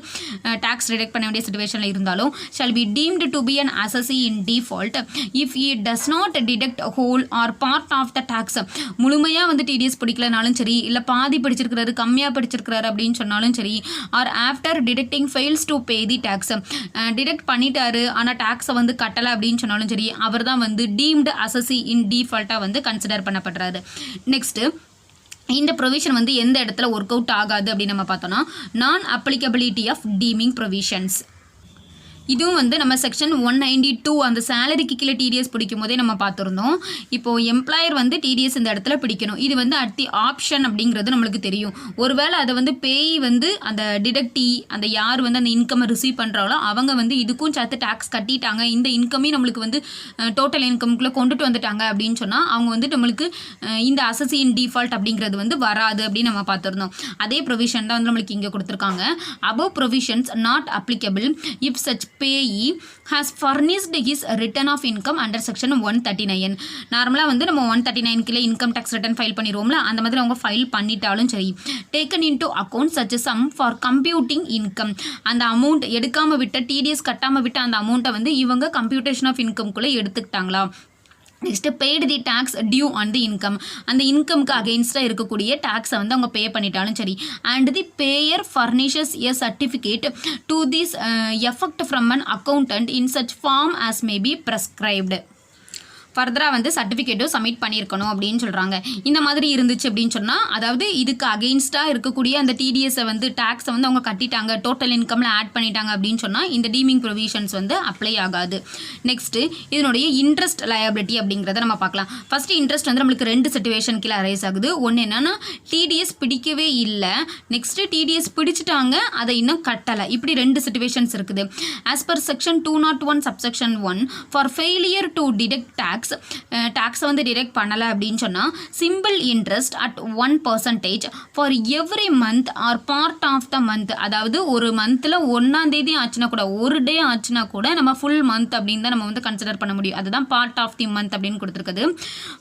டாக்ஸ் டிடெக்ட் பண்ண வேண்டிய சிச்சுவேஷனில் இருந்தாலும் shall be deemed to be an assessee in default if he does not deduct whole or part of the tax. முழுமையாக வந்து TDS பிடிக்கலனாலும் சரி, இல்லை பாதி படிச்சிருக்கிறாரு கம்மியாக படிச்சிருக்கிறாரு அப்படின்னு சொன்னாலும் சரி, or after deducting fails to pay the tax, deduct பண்ணிட்டாரு ஆனால் டேக்ஸை வந்து கட்டலை அப்படின்னு சொன்னாலும் சரி, அவர் தான் வந்து டீம்டு அசஸி இன் டிஃபால்ட்டாக வந்து கன்சிடர் பண்ணப்படுறாரு. நெக்ஸ்ட்டு இந்த ப்ரொவிஷன் வந்து எந்த இடத்துல ஒர்க் அவுட் ஆகாது அப்படின்னு நம்ம பார்த்தோன்னா நான் அப்ளிகபிலிட்டி ஆஃப் டீமிங் ப்ரொவிஷன்ஸ். இதுவும் வந்து நம்ம செக்ஷன் 192 அந்த சேலரிக்கு கீழே டிடிஎஸ் பிடிக்கும் போதே நம்ம பார்த்துருந்தோம். இப்போது எம்ப்ளாயர் வந்து டிடிஎஸ் இந்த இடத்துல பிடிக்கணும். இது வந்து அட் தி ஆப்ஷன் அப்படிங்கிறது நம்மளுக்கு தெரியும். ஒருவேளை அதை வந்து பேய் வந்து அந்த டிடக்டி அந்த யார் வந்து அந்த இன்கம்மை ரிசீவ் பண்ணுறாங்களோ அவங்க வந்து இதுக்கும் சேர்த்து டேக்ஸ் கட்டிட்டாங்க, இந்த இன்கமே நம்மளுக்கு வந்து டோட்டல் இன்கம்குள்ளே கொண்டுட்டு வந்துட்டாங்க அப்படின்னு சொன்னால் அவங்க வந்து நம்மளுக்கு இந்த அசஸி இன் டிஃபால்ட் அப்படிங்கிறது வந்து வராது அப்படின்னு நம்ம பார்த்துருந்தோம். அதே ப்ரொவிஷன் தான் வந்து நம்மளுக்கு இங்கே கொடுத்துருக்காங்க. Above provisions not applicable if such payee has furnished his return of income under section 139. நார்மலாக வந்து நம்ம 139 கீழே இன்கம் டேக்ஸ் ரிட்டர்ன் ஃபைல் பண்ணிடுவோம்ல, அந்த மாதிரி அவங்க ஃபைல் பண்ணிட்டாலும் சரி, taken into account such sum for computing income, அந்த அமௌண்ட் எடுக்காமல் விட்ட டிடிஎஸ் கட்டாமல் விட்ட அந்த அமௌண்ட்டை வந்து இவங்க கம்ப்யூட்டேஷன் ஆஃப் இன்கம்குள்ளே எடுத்துக்கிட்டாங்களா. Next paid the tax due on the income, அந்த இன்கம்க்கு அகெயின்ஸ்டாக இருக்கக்கூடிய டேக்ஸை வந்து அவங்க பே பண்ணிட்டாலும் சரி, and the payer furnishes a certificate to this effect from an accountant in such form as may be prescribed. ஃபர்தராக வந்து சர்டிஃபிகேட்டும் சப்மிட் பண்ணியிருக்கணும் அப்படின்னு சொல்கிறாங்க. இந்த மாதிரி இருந்துச்சு அப்படின்னு சொன்னால் அதாவது இதுக்கு அகெயின்ஸ்டாக இருக்கக்கூடிய அந்த டிடிஎஸை வந்து டேக்ஸை வந்து அவங்க கட்டிட்டாங்க, டோட்டல் இன்கமில் ஆட் பண்ணிட்டாங்க அப்படின்னு சொன்னால் இந்த டீமிங் ப்ரொவிஷன்ஸ் வந்து அப்ளை ஆகாது. நெக்ஸ்ட்டு இதனுடைய இன்ட்ரெஸ்ட் லயபிலிட்டி அப்படிங்கிறத நம்ம பார்க்கலாம். ஃபஸ்ட்டு இன்ட்ரெஸ்ட் வந்து நம்மளுக்கு 2 சிச்சுவேஷன் கீழே அரைஸ் ஆகுது. ஒன்று என்னென்னா டிடிஎஸ் பிடிக்கவே இல்லை, நெக்ஸ்ட்டு டிடிஎஸ் பிடிச்சிட்டாங்க அதை இன்னும் கட்டலை, இப்படி 2 சிச்சுவேஷன்ஸ் இருக்குது. As per section 201 subsection 1 for failure to deduct டேக்ஸை வந்து டிடெக்ட் பண்ணலை அப்படின்னு சொன்னால் simple interest at 1% for every month or part of the month. அதாவது ஒரு மந்தில் 1ஆம் தேதி ஆச்சுன்னா கூட, ஒரு டே ஆச்சுன்னா கூட நம்ம ஃபுல் மந்த் அப்படின்னு தான் நம்ம வந்து கன்சிடர் பண்ண முடியும். அதுதான் பார்ட் ஆஃப் தி மந்த் அப்படின்னு கொடுத்துருக்குது.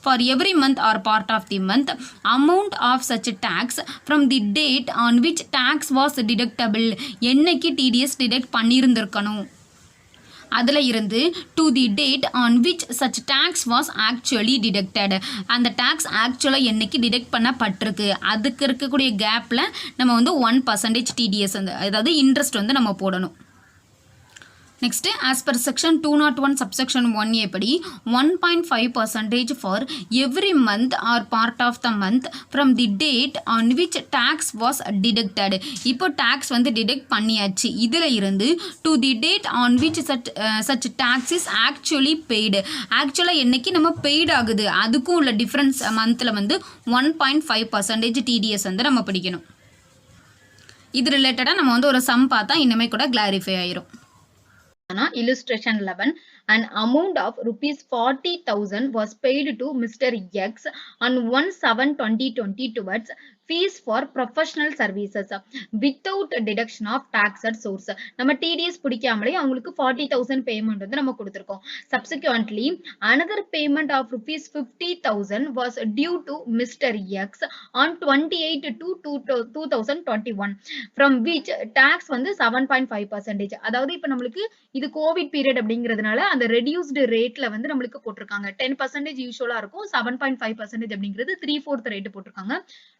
For every month or part of the month amount of such tax from the date on which tax was deductible, என்னைக்கு டிடிஎஸ் டிடெக்ட் பண்ணியிருந்திருக்கணும் அதில் இருந்து to the date on which such tax was actually deducted, அந்த tax ஆக்சுவலாக என்னைக்கு detect பண்ணப்பட்டிருக்கு அதுக்கு இருக்கக்கூடிய கேப்பில் நம்ம வந்து 1% டிடிஎஸ் வந்து அதாவது இன்ட்ரெஸ்ட் வந்து நம்ம போடணும். Next as per section 201 subsection 1A படி 1.5% for every month or part of the month from the date on which tax was deducted. இப்போ டேக்ஸ் வந்து டிடெக்ட் பண்ணியாச்சு, இதில் இருந்து to the date on which such tax is actually paid, ஆக்சுவலாக என்னைக்கு நம்ம paid ஆகுது அதுக்கும் உள்ள டிஃப்ரென்ஸ் மந்தில் வந்து 1.5% டிடிஎஸ் வந்து நம்ம பிடிக்கணும். இது ரிலேட்டடாக நம்ம வந்து ஒரு சம் பார்த்தா இன்னுமே கூட கிளாரிஃபை ஆயிரும். Illustration 11, an amount of rupees 40,000 was paid to Mr. X on 1/7/2020 towards fees for professional services without deduction of tax at source. நம்ம TDS பிடிக்காமலே அவங்களுக்கு 40,000 பேமெண்ட் வந்து நம்ம கொடுத்திருக்கோம். Subsequently, another payment of rupees 50,000 was due to Mr. X on 28/2/2021, from which tax வந்து 7.5%. அதாவது இப்ப நம்மளுக்கு இது கோவிட் பீரியட் அப்படிங்கிறதுனால அந்த ரெடியூஸ்டு ரேட்ல வந்து நம்மளுக்கு போட்டிருக்காங்க. 10% யூஸ்வலா இருக்கும். 7.5% அப்படிங்கிறது 3/4 ரேட் போட்டிருக்காங்க.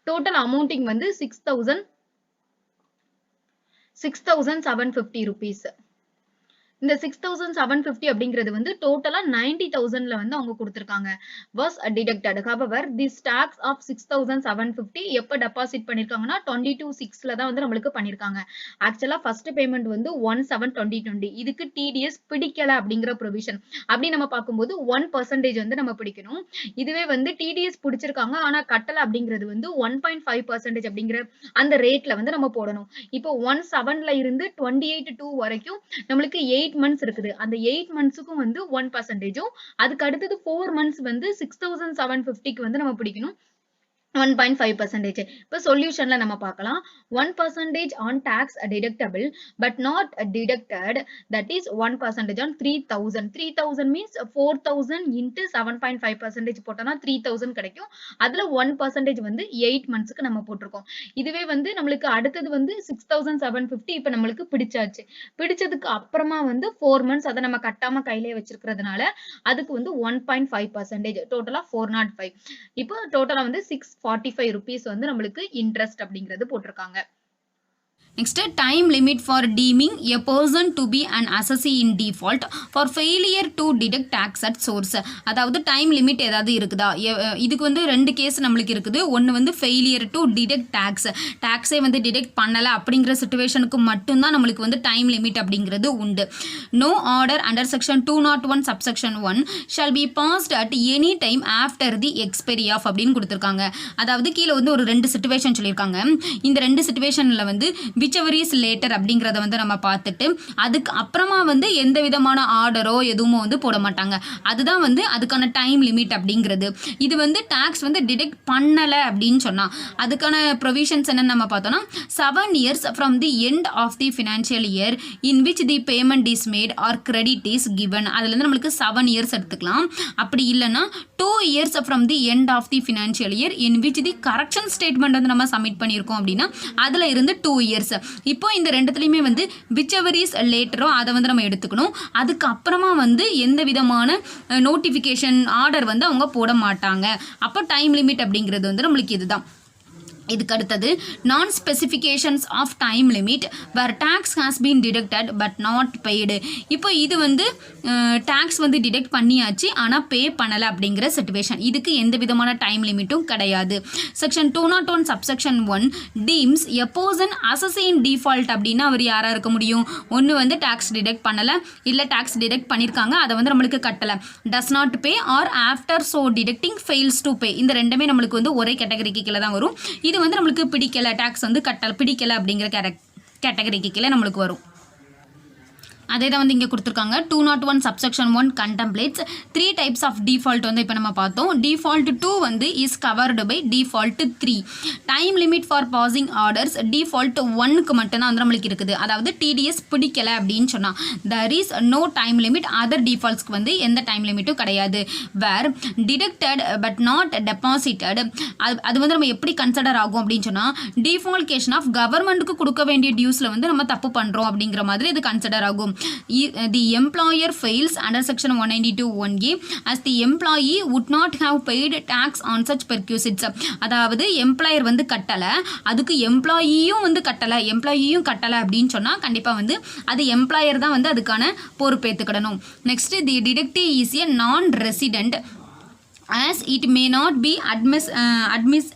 டோட்டல் அமௌண்டிங் வந்து 6,750 rupees. இந்த 6,750 அப்படிங்கிறது வந்து டோட்டலா 90,000ல வந்து அவங்க கொடுத்திருக்காங்க. was deducted. However, this tax of 6,750 எப்ப டெபாசிட் பண்ணிருக்காங்கன்னா 22/6ல தான் வந்து நம்மளுக்கு பண்ணிருக்காங்க. ஆக்சுவலா ஃபர்ஸ்ட் பேமெண்ட் வந்து 1/7/2020. இதுக்கு TDS பிடிக்கல அப்படிங்கிற ப்ரொவிஷன். அப்படி நம்ம பார்க்கும்போது 1% வந்து நம்ம பிடிக்கணும். இதுவே வந்து TDS பிடிச்சிருக்காங்க ஆனா கட்டல அப்படிங்கிறது வந்து 1.5% அப்படிங்கிற அந்த ரேட்ல வந்து நம்ம போடணும். இப்போ 17ல இருந்து 28/2 வரைக்கும் நம்மளுக்கு 8 months இருக்குது. அந்த 8 monthsக்கும் வந்து 1%, அதுக்கு அடுத்தது 4 months வந்து 6,750க்கு வந்து நம்ம பிடிக்கணும் 1.5%. இப்போ சொல்யூஷன்ல நம்ம பார்க்கலாம். 1% on tax deductible but not deducted, that is 1% on 3,000. 3,000 means 4,000 into 7.5% போட்டோம்னா 3,000 கிடைக்கும். அதுல 1% வந்து 8 monthsக்கு நம்ம போட்டிருக்கோம். இதுவே வந்து நம்மளுக்கு அடுத்தது வந்து 6,750 இப்ப நம்மளுக்கு பிடிச்சாச்சு. பிடிச்சதுக்கு அப்புறமா வந்து 4 months அதை நம்ம கட்டாம கையிலே வச்சிருக்கிறதுனால அதுக்கு வந்து 1.5%, டோட்டலா 405. இப்போ டோட்டலா வந்து 645 rupees வந்து நம்மளுக்கு இன்ட்ரெஸ்ட் அப்படிங்கிறது போட்டிருக்காங்க. Next, time limit for deeming a person to be an assessee in default for failure to deduct tax at source. அதாவது டைம் லிமிட் ஏதாவது இருக்குதா? இதுக்கு வந்து ரெண்டு கேஸ் நம்மளுக்கு இருக்குது. ஒன்று வந்து ஃபெயிலியர் டு டிடெக்ட் டேக்ஸே வந்து டிடெக்ட் பண்ணலை அப்படிங்கிற சுச்சுவேஷனுக்கு மட்டும்தான் நம்மளுக்கு வந்து டைம் லிமிட் அப்படிங்கிறது உண்டு. No order under section 201 subsection 1 shall be passed at any time after the expiry of அப்படின்னு கொடுத்துருக்காங்க. அதாவது கீழே வந்து ஒரு ரெண்டு சிச்சுவேஷன் சொல்லியிருக்காங்க. இந்த ரெண்டு சிச்சுவேஷனில் வந்து whichever is later அப்படிங்கிறத வந்து நம்ம பார்த்துட்டு அதுக்கு அப்புறமா வந்து எந்த விதமான ஆர்டரோ எதுவும் வந்து போட மாட்டாங்க. அதுதான் வந்து அதுக்கான டைம் லிமிட் அப்படிங்கிறது. இது வந்து டாக்ஸ் வந்து டிடெக்ட் பண்ணலை அப்படின்னு சொன்னால் அதுக்கான ப்ரொவிஷன்ஸ் என்னன்னு நம்ம பார்த்தோம்னா 7 years from the end of the financial year in which the payment is made or credit is given. அதுலேருந்து நம்மளுக்கு 7 years எடுத்துக்கலாம். அப்படி இல்லைன்னா 2 years from the end of the financial year in which the correction statement வந்து நம்ம submit பண்ணியிருக்கோம் அப்படின்னா அதில் இருந்து 2 years. இப்போ இந்த ரெண்டுத்துலையுமே வந்து whichever is later அதை வந்து நம்ம எடுத்துக்கணும். அதுக்கப்புறமா வந்து எந்த விதமான நோட்டிஃபிகேஷன் ஆர்டர் வந்து அவங்க போட மாட்டாங்க. அப்போ டைம் லிமிட் அப்படிங்கிறது வந்து நம்மளுக்கு இதுதான். இதுக்கு அடுத்தது நான் specifications of time limit where tax has been deducted but not paid. இப்போ இது வந்து டேக்ஸ் வந்து டிடெக்ட் பண்ணியாச்சு ஆனால் பே பண்ணலை அப்படிங்கிற சிச்சுவேஷன். இதுக்கு எந்த விதமான டைம் லிமிட்டும் கிடையாது. Section 201 subsection 1 teams a person அசஸி in default அப்படின்னா அவர் யாராக இருக்க முடியும்? ஒன்று வந்து டேக்ஸ் டிடெக்ட் பண்ணலை, இல்லை டேக்ஸ் டிடெக்ட் பண்ணியிருக்காங்க அதை வந்து நம்மளுக்கு கட்டலை, does not pay or after so deducting fails to pay. இந்த ரெண்டுமே நம்மளுக்கு வந்து ஒரே கேட்டகரிக்கு கீழே தான் வரும். இது வந்து நம்மளுக்கு பிடிக்கல, டாக்ஸ் வந்து பிடிக்கல அப்படிங்கிற கேட்டகரிக்கு கீழே நம்மளுக்கு வரும். அதே தான் வந்து இங்கே கொடுத்துருக்காங்க. 201 subsection 1 contemplates 3 types of default வந்து இப்போ நம்ம பார்த்தோம். default 2 வந்து is covered by default 3. Time limit for passing orders default 1க்கு மட்டும்தான் வந்து நம்மளுக்கு இருக்குது. அதாவது TDS பிடிக்கலை அப்படின்னு சொன்னால் there is no time limit. Other டிஃபால்ட்ஸ்க்கு வந்து எந்த டைம் லிமிட்டும் கிடையாது. Where deducted but not deposited அது வந்து நம்ம எப்படி கன்சிடர் ஆகும் அப்படின்னு சொன்னால் டிஃபால்கேஷன் ஆஃப் கவர்மெண்ட்டுக்கு கொடுக்க வேண்டிய டியூஸில் வந்து நம்ம தப்பு பண்ணுறோம் அப்படிங்கிற மாதிரி இது கன்சிடர் ஆகும். The employer fails under section 192(1)(a) as the employee would not have paid tax on such perquisites. அதாவது எம்ப்ளாயர் வந்து கட்டலை, அதுக்கு எம்ப்ளாயியும் வந்து கட்டலை அப்படின்னு சொன்னால் கண்டிப்பாக வந்து அது எம்ப்ளாயர் தான் வந்து அதுக்கான பொறுப்பேற்றுக்கிடணும். Next the deductive is a non resident as it may not be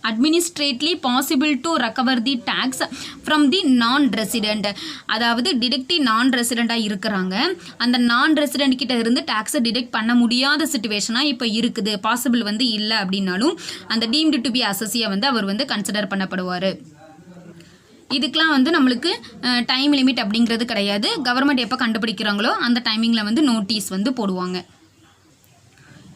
administratively possible to recover the tax from the non-resident. அதாவது டிடெக்டிவ் நான் ரெசிடெண்ட்டாக இருக்கிறாங்க, அந்த நான் ரெசிடெண்ட் கிட்ட இருந்து டேக்ஸை டிடெக்ட் பண்ண முடியாத சிச்சுவேஷனாக இப்போ இருக்குது, பாசிபிள் வந்து இல்லை அப்படின்னாலும் அந்த டீம்டு டு பி அசஸியாக வந்து அவர் வந்து கன்சிடர் பண்ணப்படுவார். இதுக்கெலாம் வந்து நம்மளுக்கு டைம் லிமிட் அப்படிங்கிறது கிடையாது. கவர்மெண்ட் எப்போ கண்டுபிடிக்கிறாங்களோ அந்த டைமிங்கில் வந்து நோட்டீஸ் வந்து போடுவாங்க.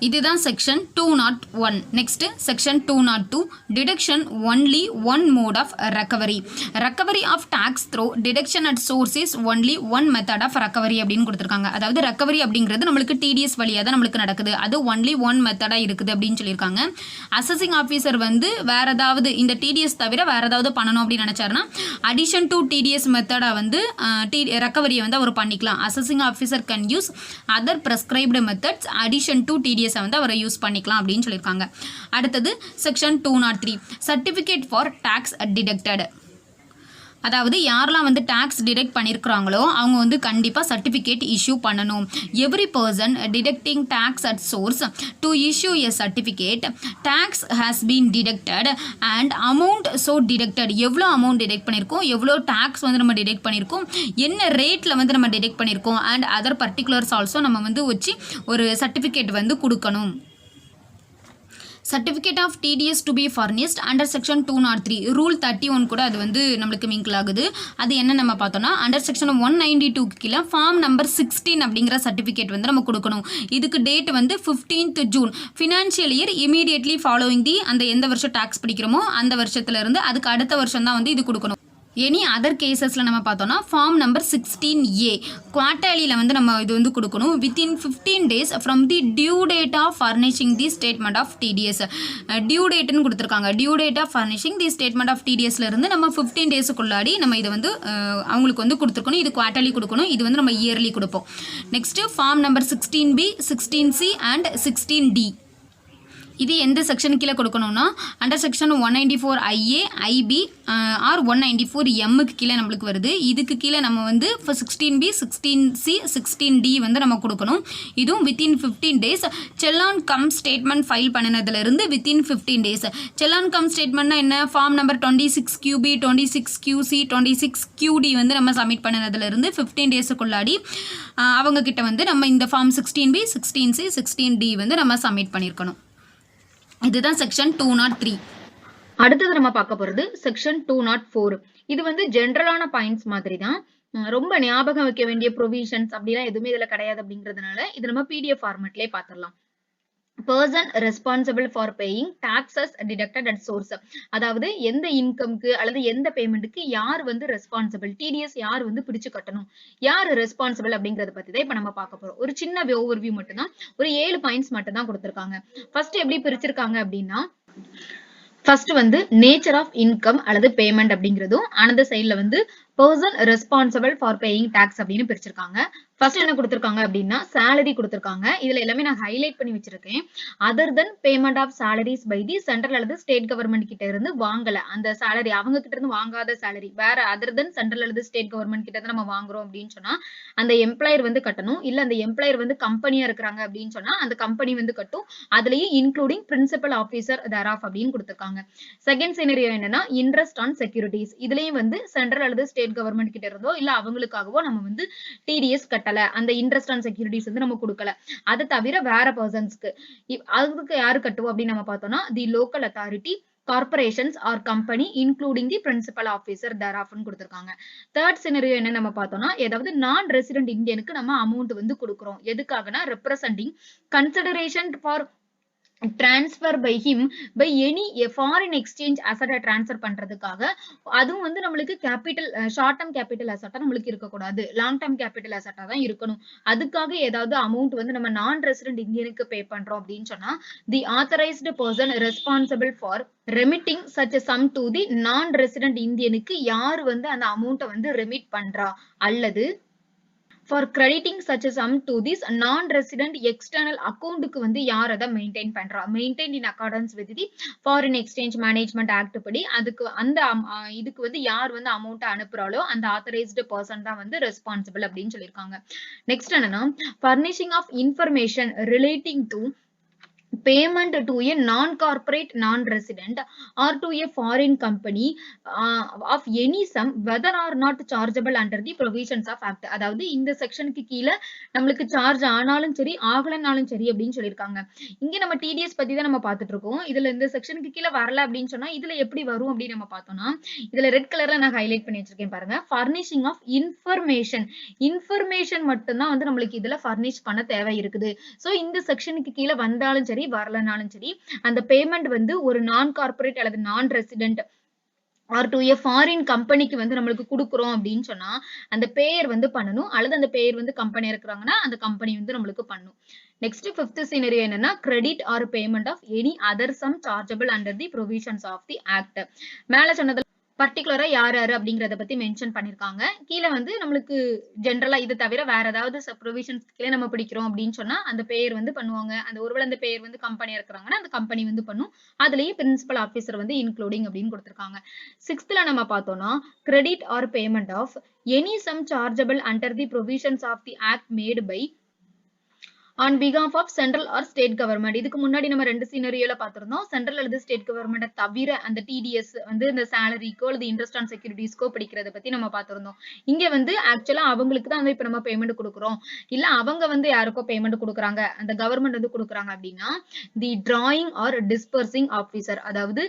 இதுதான் section 201. Next section 202 deduction only one mode of recovery. Recovery of tax through deduction at source is only one method of recovery அப்படின்னு கொடுத்துருக்காங்க. அதாவது ரெக்கவரி அப்படிங்கிறது நம்மளுக்கு டிடிஎஸ் வழியாக தான் நம்மளுக்கு நடக்குது, அது ஒன்லி ஒன் மெத்தடாக இருக்குது அப்படின்னு சொல்லியிருக்காங்க. அசஸிங் ஆஃபீஸர் வந்து வேற ஏதாவது இந்த டிடிஎஸ் தவிர வேற ஏதாவது பண்ணணும் அப்படின்னு நினைச்சாருன்னா அடிஷன் டு டிடிஎஸ் மெத்தடா வந்து ரெக்கவரியை வந்து அவர் பண்ணிக்கலாம். Assessing officer can use other prescribed methods addition to TDS வந்து அவரை யூஸ் பண்ணிக்கலாம் அப்படின்னு சொல்லியிருக்காங்க. அடுத்தது section 203 certificate for tax deducted. அதாவது யாரெல்லாம் வந்து டேக்ஸ் டிடெக்ட் பண்ணியிருக்கிறாங்களோ அவங்க வந்து கண்டிப்பாக சர்டிஃபிகேட் இஷ்யூ பண்ணணும். Every person deducting tax at source to issue a certificate tax has been deducted and amount so deducted. எவ்வளோ அமௌண்ட் டிடெக்ட் பண்ணியிருக்கோம், எவ்வளோ டேக்ஸ் வந்து நம்ம டிடெக்ட் பண்ணியிருக்கோம், என்ன ரேட்டில் வந்து நம்ம டிடெக்ட் பண்ணியிருக்கோம் அண்ட் அதர் பர்டிகுலர்ஸ் ஆல்சோ நம்ம வந்து வச்சு ஒரு சர்டிஃபிகேட் வந்து கொடுக்கணும். Certificate of TDS to be furnished under section 203 rule 31 கூட அது வந்து நம்மளுக்கு மிங்கிள் ஆகுது. அது என்ன நம்ம பார்த்தோம்னா அண்டர் செக்ஷன் 192 கீழே ஃபார்ம் நம்பர் 16 அப்படிங்கிற சர்டிஃபிகேட் வந்து நம்ம கொடுக்கணும். இதுக்கு டேட் வந்து 15th June financial year immediately following the அந்த எந்த வருஷம் டேக்ஸ் பிடிக்கிறோமோ அந்த வருஷத்துலேருந்து அதுக்கு அடுத்த வருஷம் தான் வந்து இது கொடுக்கணும். எனி அதர் கேசஸில் நம்ம பார்த்தோம்னா ஃபார்ம் நம்பர் 16A குவார்டர்லியில் வந்து நம்ம இது வந்து கொடுக்கணும். Within 15 days from the due date of furnishing the statement of TDS. Due டேட்டுன்னு கொடுத்துருக்காங்க. Due date of furnishing the statement of டிடிஎஸ்லேருந்து நம்ம 15 daysக்குள்ளாடி நம்ம இதை வந்து அவங்களுக்கு வந்து கொடுத்துருக்கணும். இது குவார்டர்லி கொடுக்கணும், இது வந்து நம்ம இயர்லி கொடுப்போம். Next form number 16B 16C and 16D. இது எந்த செக்ஷன் கீழே கொடுக்கணும்னா அண்டர் செக்ஷன் 194IA IB ஆர் 194Mக்கு கீழே நம்மளுக்கு வருது. இதுக்கு கீழே நம்ம வந்து 16B 16C 16D வந்து நம்ம கொடுக்கணும். இதுவும் within 15 days challan cum statement file பண்ணினதுலேருந்து வித்தின் 15 days. செல்லான் கம் ஸ்டேட்மெண்ட்னா என்ன, form number 26QB 26QC 26QD வந்து நம்ம சப்மிட் பண்ணினதுலேருந்து 15 daysக்குள்ளாடி அவங்கக்கிட்ட வந்து நம்ம இந்த ஃபார்ம் 16B 16C 16D வந்து நம்ம சப்மிட் பண்ணியிருக்கணும். இதுதான் செக்ஷன் 203. அடுத்தது நம்ம பார்க்க போறது செக்ஷன் 204. இது வந்து ஜென்ரலான பாயிண்ட்ஸ் மாதிரி தான், ரொம்ப ஞாபகம் வைக்க வேண்டிய ப்ரொவிஷன்ஸ் அப்படிலாம் எதுவுமே இதுல கிடையாது. அப்படிங்கிறதுனால இது நம்ம PDF ஃபார்மேட்லயே பார்த்துடலாம். Person responsible for paying taxes deducted at source. அதாவது எந்த இன்கம்க்கு அல்லது எந்த பேமெண்ட்டுக்கு யார் வந்து ரெஸ்பான்சிபிள், டிடிஎஸ் யார் வந்து பிடிச்சு கட்டணும், யார் ரெஸ்பான்சிபிள் அப்படிங்கறத பத்தி தான் இப்ப நம்ம பார்க்க போறோம். ஒரு சின்ன ஓவர்வியூ மட்டும் தான், ஒரு 7 பாயிண்ட்ஸ் மட்டும் தான் கொடுத்திருக்காங்க. ஃபர்ஸ்ட் எப்படி பிரிச்சிருக்காங்க அப்படின்னா ஃபர்ஸ்ட் வந்து நேச்சர் ஆஃப் இன்கம் அல்லது பேமெண்ட் அப்படிங்கிறதும் அனதர் சைட்ல வந்து person responsible for paying tax அப்படின்னு பிரிச்சிருக்காங்க. ஃபர்ஸ்ட் என்ன கொடுத்திருக்காங்க அப்படின்னா salary கொடுத்திருக்காங்க. இதுல எல்லாமே நான் ஹைலைட் பண்ணி வச்சிருக்கேன். Other then payment of salaries by the central அல்லது ஸ்டேட் கவர்மெண்ட் கிட்ட இருந்து வாங்கல அந்த salary, அவங்க கிட்ட இருந்து வாங்காத salary வேற அதர் தென் சென்ட்ரல் அல்லது ஸ்டேட் கவர்மெண்ட் கிட்ட இருந்து நம்ம வாங்குறோம் அப்படின்னு சொன்னா அந்த எம்ப்ளாயர் வந்து கட்டணும். இல்ல அந்த எம்ப்ளாயர் வந்து கம்பெனியா இருக்கிறாங்க அப்படின்னு சொன்னா அந்த கம்பெனி வந்து கட்டும். அதுலயும் இன்க்ளூடிங் பிரின்சிபல் ஆபீசர் thereof அப்படின்னு கொடுத்திருக்காங்க. செகண்ட் சினரியோ என்னன்னா இன்ட்ரெஸ்ட் ஆன் செக்யூரிட்டிஸ். இதுலயும் வந்து சென்ட்ரல் அல்லது ஸ்டேட் கவர்மெண்ட் கிட்ட இருந்தோ இல்ல அவங்களுக்காகவோ நம்ம வந்து டிடிஎஸ் கட்டல, அந்த இன்ட்ரெஸ்ட் ஆன் செக்யூரிட்டிஸ் வந்து நம்ம கொடுக்கல. அது தவிர வேற பர்சன்ஸ்க்கு அதுக்கு யாரு கட்டுவோம் அப்படின்னு நம்ம பார்த்தோம்னா the local authority, corporations or company including the principal officer thereof கொடுத்திருக்காங்க. தேர்ட் சினரியோ என்ன நம்ம பார்த்தோம்னா ஏதாவது நான் ரெசிடென்ட் இந்தியனுக்கு நம்ம அமௌண்ட் வந்து கொடுக்குறோம். எதுக்காகனா representing consideration for transfer by him by any foreign exchange asset transfer பண்றதுக்காக. அதுவும் வந்து நம்மளுக்கு கேபிட்டல் ஷார்ட் டர்ம் கேபிட்டல் அசெட்டா நம்மளுக்கு இருக்க கூடாது, லாங் டர்ம் கேபிட்டல் அசெட்டா தான் இருக்கணும். அதுக்காக ஏதாவது அமௌண்ட் வந்து நம்ம நான் ரெசிடென்ட் இந்தியனுக்கு பே பண்றோம் அப்படின்னு சொன்னா the authorised person responsible for remitting such a sum to the non resident இந்தியனுக்கு யார் வந்து அந்த அமௌண்ட்டை வந்து ரெமிட் பண்றா அல்லது for crediting such a sum to this non-resident external accountக்கு வந்து யார் அதை மெயின்டைன் பண்றா, maintained in accordance with the foreign exchange management act படி அதுக்கு அந்த இதுக்கு வந்து யார் வந்து அமௌண்ட் அனுப்புறாளோ அந்த authorized person தான் வந்து ரெஸ்பான்சிபிள் அப்படின்னு சொல்லியிருக்காங்க. நெக்ஸ்ட் என்னன்னா furnishing of information relating to payment to a non-corporate non-resident or to a foreign company of any sum whether or not chargeable under the provisions of act. அதாவது இந்த செக்ஷனுக்கு கீழே நம்மளுக்கு சார்ஜ் ஆனாலும் சரி ஆகலனாலும் சரி அப்படின்னு சொல்லியிருக்காங்க. இங்க நம்ம டிடிஎஸ் பத்தி தான் நம்ம பார்த்துட்டு இருக்கோம். இதுல இந்த செக்ஷனுக்கு கீழே வரல அப்படின்னு சொன்னா இதுல எப்படி வரும் அப்படின்னு நம்ம பார்த்தோம்னா இதுல ரெட் கலர்ல நான் ஹைலைட் பண்ணி வச்சிருக்கேன் பாருங்க. furnishing of information மட்டும்தான் வந்து நம்மளுக்கு இதுல furnish பண்ண தேவை இருக்குது. சோ இந்த செக்ஷனுக்கு கீழே வந்தாலும் சரி வரலனாலும் சரி அந்த பேமெண்ட் வந்து ஒரு நான் கார்பரேட் அல்லது non resident or to a foreign கம்பெனிக்கு வந்து நம்மளுக்கு கொடுக்குறோம் அப்படின்னு சொன்னா அந்த பேர் வந்து பண்ணணும் அல்லது அந்த பேர் வந்து கம்பெனி இருக்கிறாங்கன்னா அந்த கம்பெனி வந்து நம்மளுக்கு பண்ணும். நெக்ஸ்ட் ஃபிஃப்த் சினரியோ என்னன்னா credit or payment of any other sum chargeable under the provisions of the act. மேல சொன்னதுல பர்டிகுலரா யாரு அப்படிங்கறத பத்தி மென்ஷன் பண்ணிருக்காங்க. கீழே வந்து நம்மளுக்கு ஜென்ரலா இது தவிர வேற ஏதாவது ப்ரொவிஷன்ஸ் கீழே நம்ம பிடிக்கிறோம் அப்படின்னு சொன்னா அந்த பேர் வந்து பண்ணுவாங்க. அந்த ஒருவேளை அந்த பேர் வந்து கம்பெனியா இருக்கிறாங்கன்னா அந்த கம்பெனி வந்து பண்ணும். அதுலயே பிரின்சிபல் ஆபீசர் வந்து இன்க்ளூடிங் அப்படின்னு கொடுத்திருக்காங்க. சிக்ஸ்த்ல நம்ம பார்த்தோம்னா credit or payment of any sum chargeable under the provisions of the act made by on behalf of central or state government. இதுக்கு முன்னாடி நம்ம ரெண்டு சினரியோல பார்த்திருந்தோம். சென்ட்ரல் அல்லது ஸ்டேட் கவர்மெண்ட் தவிர அந்த டிடிஎஸ் வந்து இந்த சேலரிக்கோ அல்லது இன்ட்ரெஸ்ட் ஆன் செக்யூரிட்டிஸ்க்கோ பிடிக்கிறத பத்தி நம்ம பார்த்திருந்தோம். இங்க வந்து ஆக்சுவலா அவங்களுக்கு தான் வந்து இப்ப நம்ம பேமெண்ட் கொடுக்குறோம் இல்ல அவங்க வந்து யாருக்கோ பேமெண்ட் கொடுக்குறாங்க அந்த கவர்மெண்ட் வந்து கொடுக்குறாங்க அப்படின்னா தி டிராயிங் ஆர் டிஸ்பர்சிங் ஆபீசர் அதாவது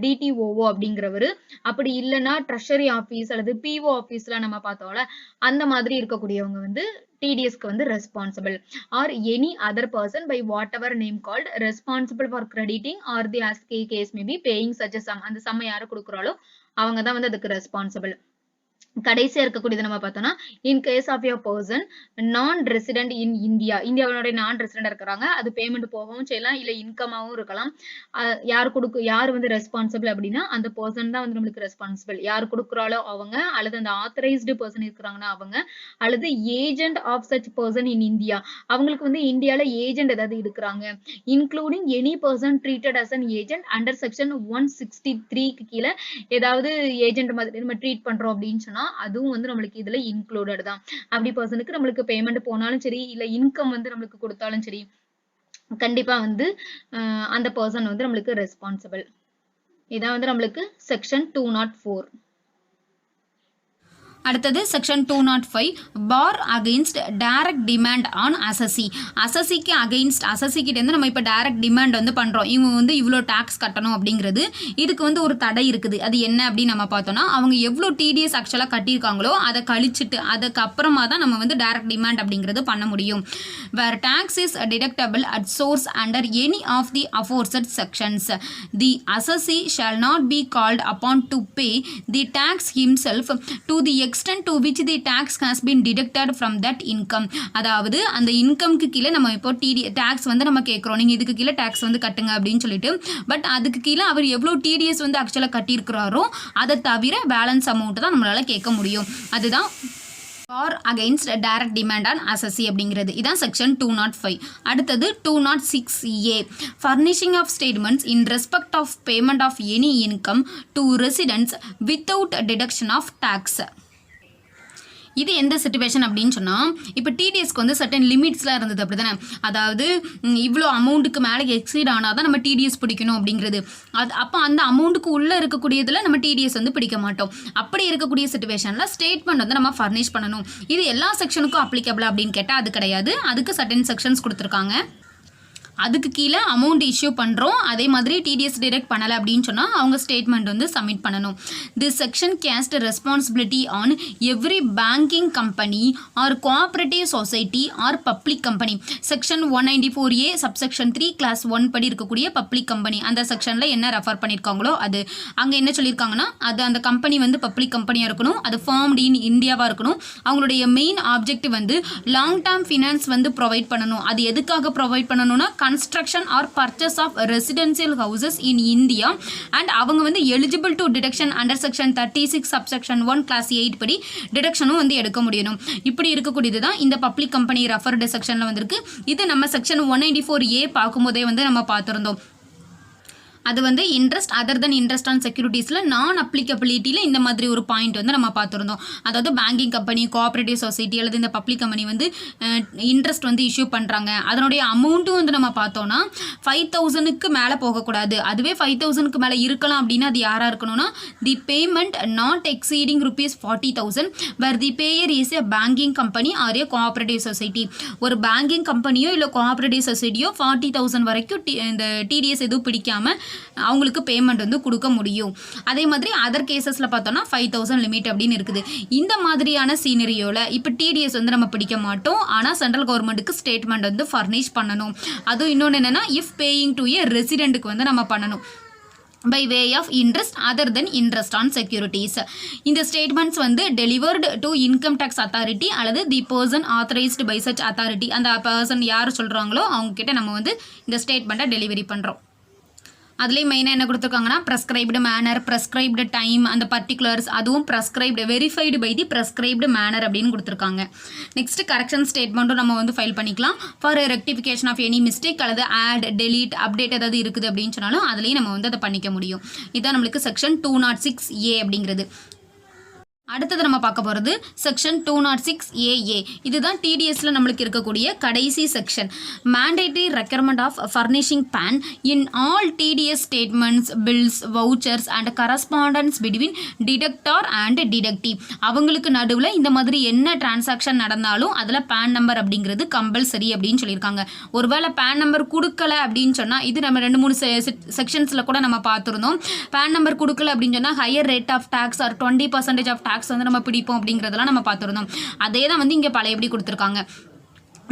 டிடிஓஓ அப்படிங்கிறவரு அப்படி இல்லைன்னா ட்ரெஷரி ஆபீஸ் அல்லது பிஓ ஆபீஸ்ல நம்ம பார்த்தோம்ல அந்த மாதிரி இருக்கக்கூடியவங்க வந்து TDS க்கு வந்து responsible or any other person by whatever name called responsible for crediting or the as case may be paying such a sum. அந்த sum யாரு கொடுக்குறாலோ அவங்க தான் வந்து அதுக்கு ரெஸ்பான்சிபிள். கடைசியா இருக்கக்கூடியது நம்ம பார்த்தோம்னா in case of your person non resident in India இந்தியாவுடைய நான் ரெசிடென்ட் இருக்கிறாங்க அது பேமெண்ட் போகவும் செய்யலாம் இல்ல இன்கமாவும் இருக்கலாம். யார் வந்து ரெஸ்பான்சிபிள் அப்படின்னா அந்த பர்சன் தான் வந்து நம்மளுக்கு ரெஸ்பான்சிபிள். யார் கொடுக்குறாலோ அவங்க அல்லது அந்த ஆத்தரைஸ்டு பர்சன் இருக்கிறாங்கன்னா அவங்க அல்லது agent of such person in India அவங்களுக்கு வந்து இந்தியால ஏஜென்ட் ஏதாவது இருக்கிறாங்க including any person treated as an agent under section 163க்கு கீழே ஏதாவது ஏஜென்ட் மாதிரி நம்ம ட்ரீட் பண்றோம் அப்படின்னு சொன்னா அதுவும் வந்து நம்மளுக்கு இதுல இன்க்ளூடட் தான். அப்படி பர்சனுக்கு நம்மளுக்கு பேமெண்ட் போனாலும் சரி இல்ல இன்கம் வந்து நம்மளுக்கு கொடுத்தாலும் சரி கண்டிப்பா வந்து அந்த பர்சன் வந்து நம்மளுக்கு ரெஸ்பான்சிபிள். இதான் வந்து நம்மளுக்கு செக்ஷன் 204. அடுத்தது section 205 bar against direct demand on assessee. அசசிக்கு அகெயின்ஸ்ட் அசசிக்கிட்டேருந்து நம்ம இப்போ டைரக்ட் டிமாண்ட் வந்து பண்ணுறோம் இவங்க வந்து இவ்வளோ டேக்ஸ் கட்டணும் அப்படிங்கிறது இதுக்கு வந்து ஒரு தடை இருக்குது. அது என்ன அப்படின்னு நம்ம பார்த்தோம்னா அவங்க எவ்வளோ டிடிஎஸ் ஆக்சுவலாக கட்டியிருக்காங்களோ அதை கழிச்சிட்டு அதுக்கப்புறமா தான் நம்ம வந்து டைரக்ட் டிமாண்ட் அப்படிங்கிறது பண்ண முடியும். Where tax is deductible at source under any of the aforesaid sections the assessee shall not be called upon to pay the tax himself to the extent to which the tax has been deducted from that income. அதாவது அந்த இன்கம்க்கு கீழே நம்ம இப்போ tax வந்து நம்ம கேட்குறோம் நீங்கள் இதுக்கு கீழே டாக்ஸ் வந்து கட்டுங்க அப்படின்னு சொல்லிட்டு பட் அதுக்கு கீழே அவர் எவ்வளோ டிடிஎஸ் வந்து ஆக்சுவலாக கட்டியிருக்கிறாரோ அதை தவிர பேலன்ஸ் அமௌண்ட் தான் நம்மளால கேட்க முடியும். அதுதான் or against direct demand on assessee அப்படிங்கிறது. இதான் செக்ஷன் 205. அடுத்தது 206A furnishing of statements in respect of payment of any income to residents without deduction of tax. இது எந்த சிச்சுவேஷன் அப்படின்னு சொன்னால் இப்போ டிடிஎஸ்க்கு வந்து சர்டன் லிமிட்ஸ்லாம் இருந்தது அப்படி தானே அதாவது இவ்வளோ அமௌண்ட்டுக்கு மேலே எக்ஸீட் ஆனால் தான் நம்ம டிடிஎஸ் பிடிக்கணும் அப்படிங்கிறது. அப்போ அந்த அமௌண்ட்டுக்கு உள்ளே இருக்கக்கூடியதில் நம்ம டிடிஎஸ் வந்து பிடிக்க மாட்டோம். அப்படி இருக்கக்கூடிய சிச்சுவேஷனில் ஸ்டேட்மெண்ட் வந்து நம்ம ஃபர்னிஷ் பண்ணணும். இது எல்லா செக்ஷனுக்கும் அப்ளிகபிள் அப்படின்னு கேட்டால் அது கிடையாது. அதுக்கு சர்டன் செக்ஷன்ஸ் கொடுத்துருக்காங்க. அதுக்கு கீழே அமௌண்ட் இஷ்யூ பண்ணுறோம் அதே மாதிரி டிடிஎஸ் டிரெக்ட் பண்ணலை அப்படின்னு சொன்னால் அவங்க ஸ்டேட்மெண்ட் வந்து சப்மிட் பண்ணணும். This section casts responsibility on every banking company or cooperative society or public company. Section 194A subsection 3 clause 1 படி இருக்கக்கூடிய பப்ளிக் கம்பெனி அந்த செக்ஷனில் என்ன ரெஃபர் பண்ணியிருக்காங்களோ அது அங்கே என்ன சொல்லியிருக்காங்கன்னா அது அந்த கம்பெனி வந்து பப்ளிக் கம்பெனியாக இருக்கணும் அது ஃபார்ம்டு இன் இந்தியாவாக இருக்கணும் அவங்களுடைய மெயின் ஆப்ஜெக்டிவ் வந்து லாங் டேர்ம் ஃபினான்ஸ் வந்து ப்ரொவைட் பண்ணணும். அது எதுக்காக ப்ரொவைட் பண்ணணும்னா construction or purchase of residential houses in India and அவங்க வந்து eligible to deduction under section 36 subsection 1 class 8 படி டிடக்ஷனும் வந்து எடுக்க முடியணும். இப்படி இருக்கக்கூடியது தான் இந்த பப்ளிக் கம்பெனி ரெஃபர்டு செக்ஷனில் வந்திருக்கு. இது நம்ம செக்ஷன் 194A பார்க்கும்போதே வந்து நம்ம பார்த்துருந்தோம். அது வந்து interest other than interest on செக்யூரிட்டிஸில் நான் அப்ளிகபிலிட்டியில் இந்த மாதிரி ஒரு பாயிண்ட் வந்து நம்ம பார்த்துருந்தோம். அதாவது பேங்கிங் கம்பெனி, கோஆப்ரேட்டிவ் சொசைட்டி அல்லது இந்த பப்ளிக் கம்பெனி வந்து இன்ட்ரெஸ்ட் வந்து இஷ்யூ பண்ணுறாங்க. அதனுடைய அமௌண்ட்டும் வந்து நம்ம பார்த்தோன்னா 5,000க்கு மேலே போகக்கூடாது. அதுவே 5,000க்கு மேலே இருக்கலாம் அப்படின்னா அது யாராக இருக்கணும்னா the payment not exceeding ₹40,000 where the payer is a banking company or a cooperative society. ஒரு பேங்கிங் கம்பெனியோ இல்லை கோஆப்ரேட்டிவ் சொசைட்டியோ 40,000 வரைக்கும் இந்த டிடிஎஸ் எதுவும் பிடிக்காமல் அவங்களுக்கு பேமெண்ட் வந்து கொடுக்க முடியும். அதே மாதிரி அதர் கேசஸில் பார்த்தோன்னா 5,000 லிமிட் அப்படின்னு இருக்குது. இந்த மாதிரியான சீனரியோவில் இப்போ டிடிஎஸ் வந்து நம்ம பிடிக்க மாட்டோம். ஆனால் சென்ட்ரல் கவர்மெண்ட்டுக்கு ஸ்டேட்மெண்ட் வந்து ஃபர்னிஷ் பண்ணணும். அதுவும் இன்னொன்று என்னென்னா இஃப் பேயிங் டு ஏ ரெசிடெண்ட்டுக்கு வந்து நம்ம பண்ணணும் by way of interest other than interest on securities. இந்த statements வந்து delivered to income tax authority அல்லது the person authorized by such authority. அந்த person யார் சொல்கிறாங்களோ அவங்க கிட்ட நம்ம வந்து இந்த ஸ்டேட்மெண்ட்டை டெலிவரி பண்ணுறோம். அதுலேயும் மெயினாக என்ன கொடுத்துருக்காங்கன்னா ப்ரெஸ்கிரைப்டு மேனர், ப்ரெஸ்கிரைப்டு டைம், அந்த பர்டிகுலர்ஸ் அதுவும் prescribed verified by the prescribed manner அப்படின்னு கொடுத்துருக்காங்க. நெக்ஸ்ட்டு கரெக்ஷன் ஸ்டேட்மெண்ட்டும் நம்ம வந்து ஃபைல் பண்ணிக்கலாம். For rectification of any mistake அல்லது ஆட், டெலீட், அப்டேட் ஏதாவது இருக்குது அப்படின்னு சொன்னாலும் அதுலேயும் நம்ம வந்து அதை பண்ணிக்க முடியும். இதுதான் நம்மளுக்கு செக்ஷன் 206A அப்படிங்கிறது. அடுத்தது நம்ம பார்க்க போகிறது செக்ஷன் 206AA. இதுதான் டிடிஎஸில் நம்மளுக்கு இருக்கக்கூடிய கடைசி section. Mandatory requirement of furnishing PAN in all TDS statements, bills, vouchers and correspondence between deductor and deductive. அவங்களுக்கு நடுவில் இந்த மாதிரி என்ன டிரான்சாக்ஷன் நடந்தாலும் அதில் பேன் நம்பர் அப்படிங்கிறது கம்பல்சரி அப்படின்னு சொல்லியிருக்காங்க. ஒருவேளை பேன் நம்பர் கொடுக்கல அப்படின்னு சொன்னால் இது நம்ம 2-3 செக்ஷன்ஸில் கூட நம்ம பார்த்துருந்தோம். பேன் நம்பர் கொடுக்கல அப்படின்னு சொன்னால் higher rate of tax or 20% of tax வந்து நம்ம பிடிப்போம் அப்படிங்கிறதெல்லாம் நம்ம பார்த்துருந்தோம். அதே தான் வந்து இங்கே பழையபடி கொடுத்துருக்காங்க.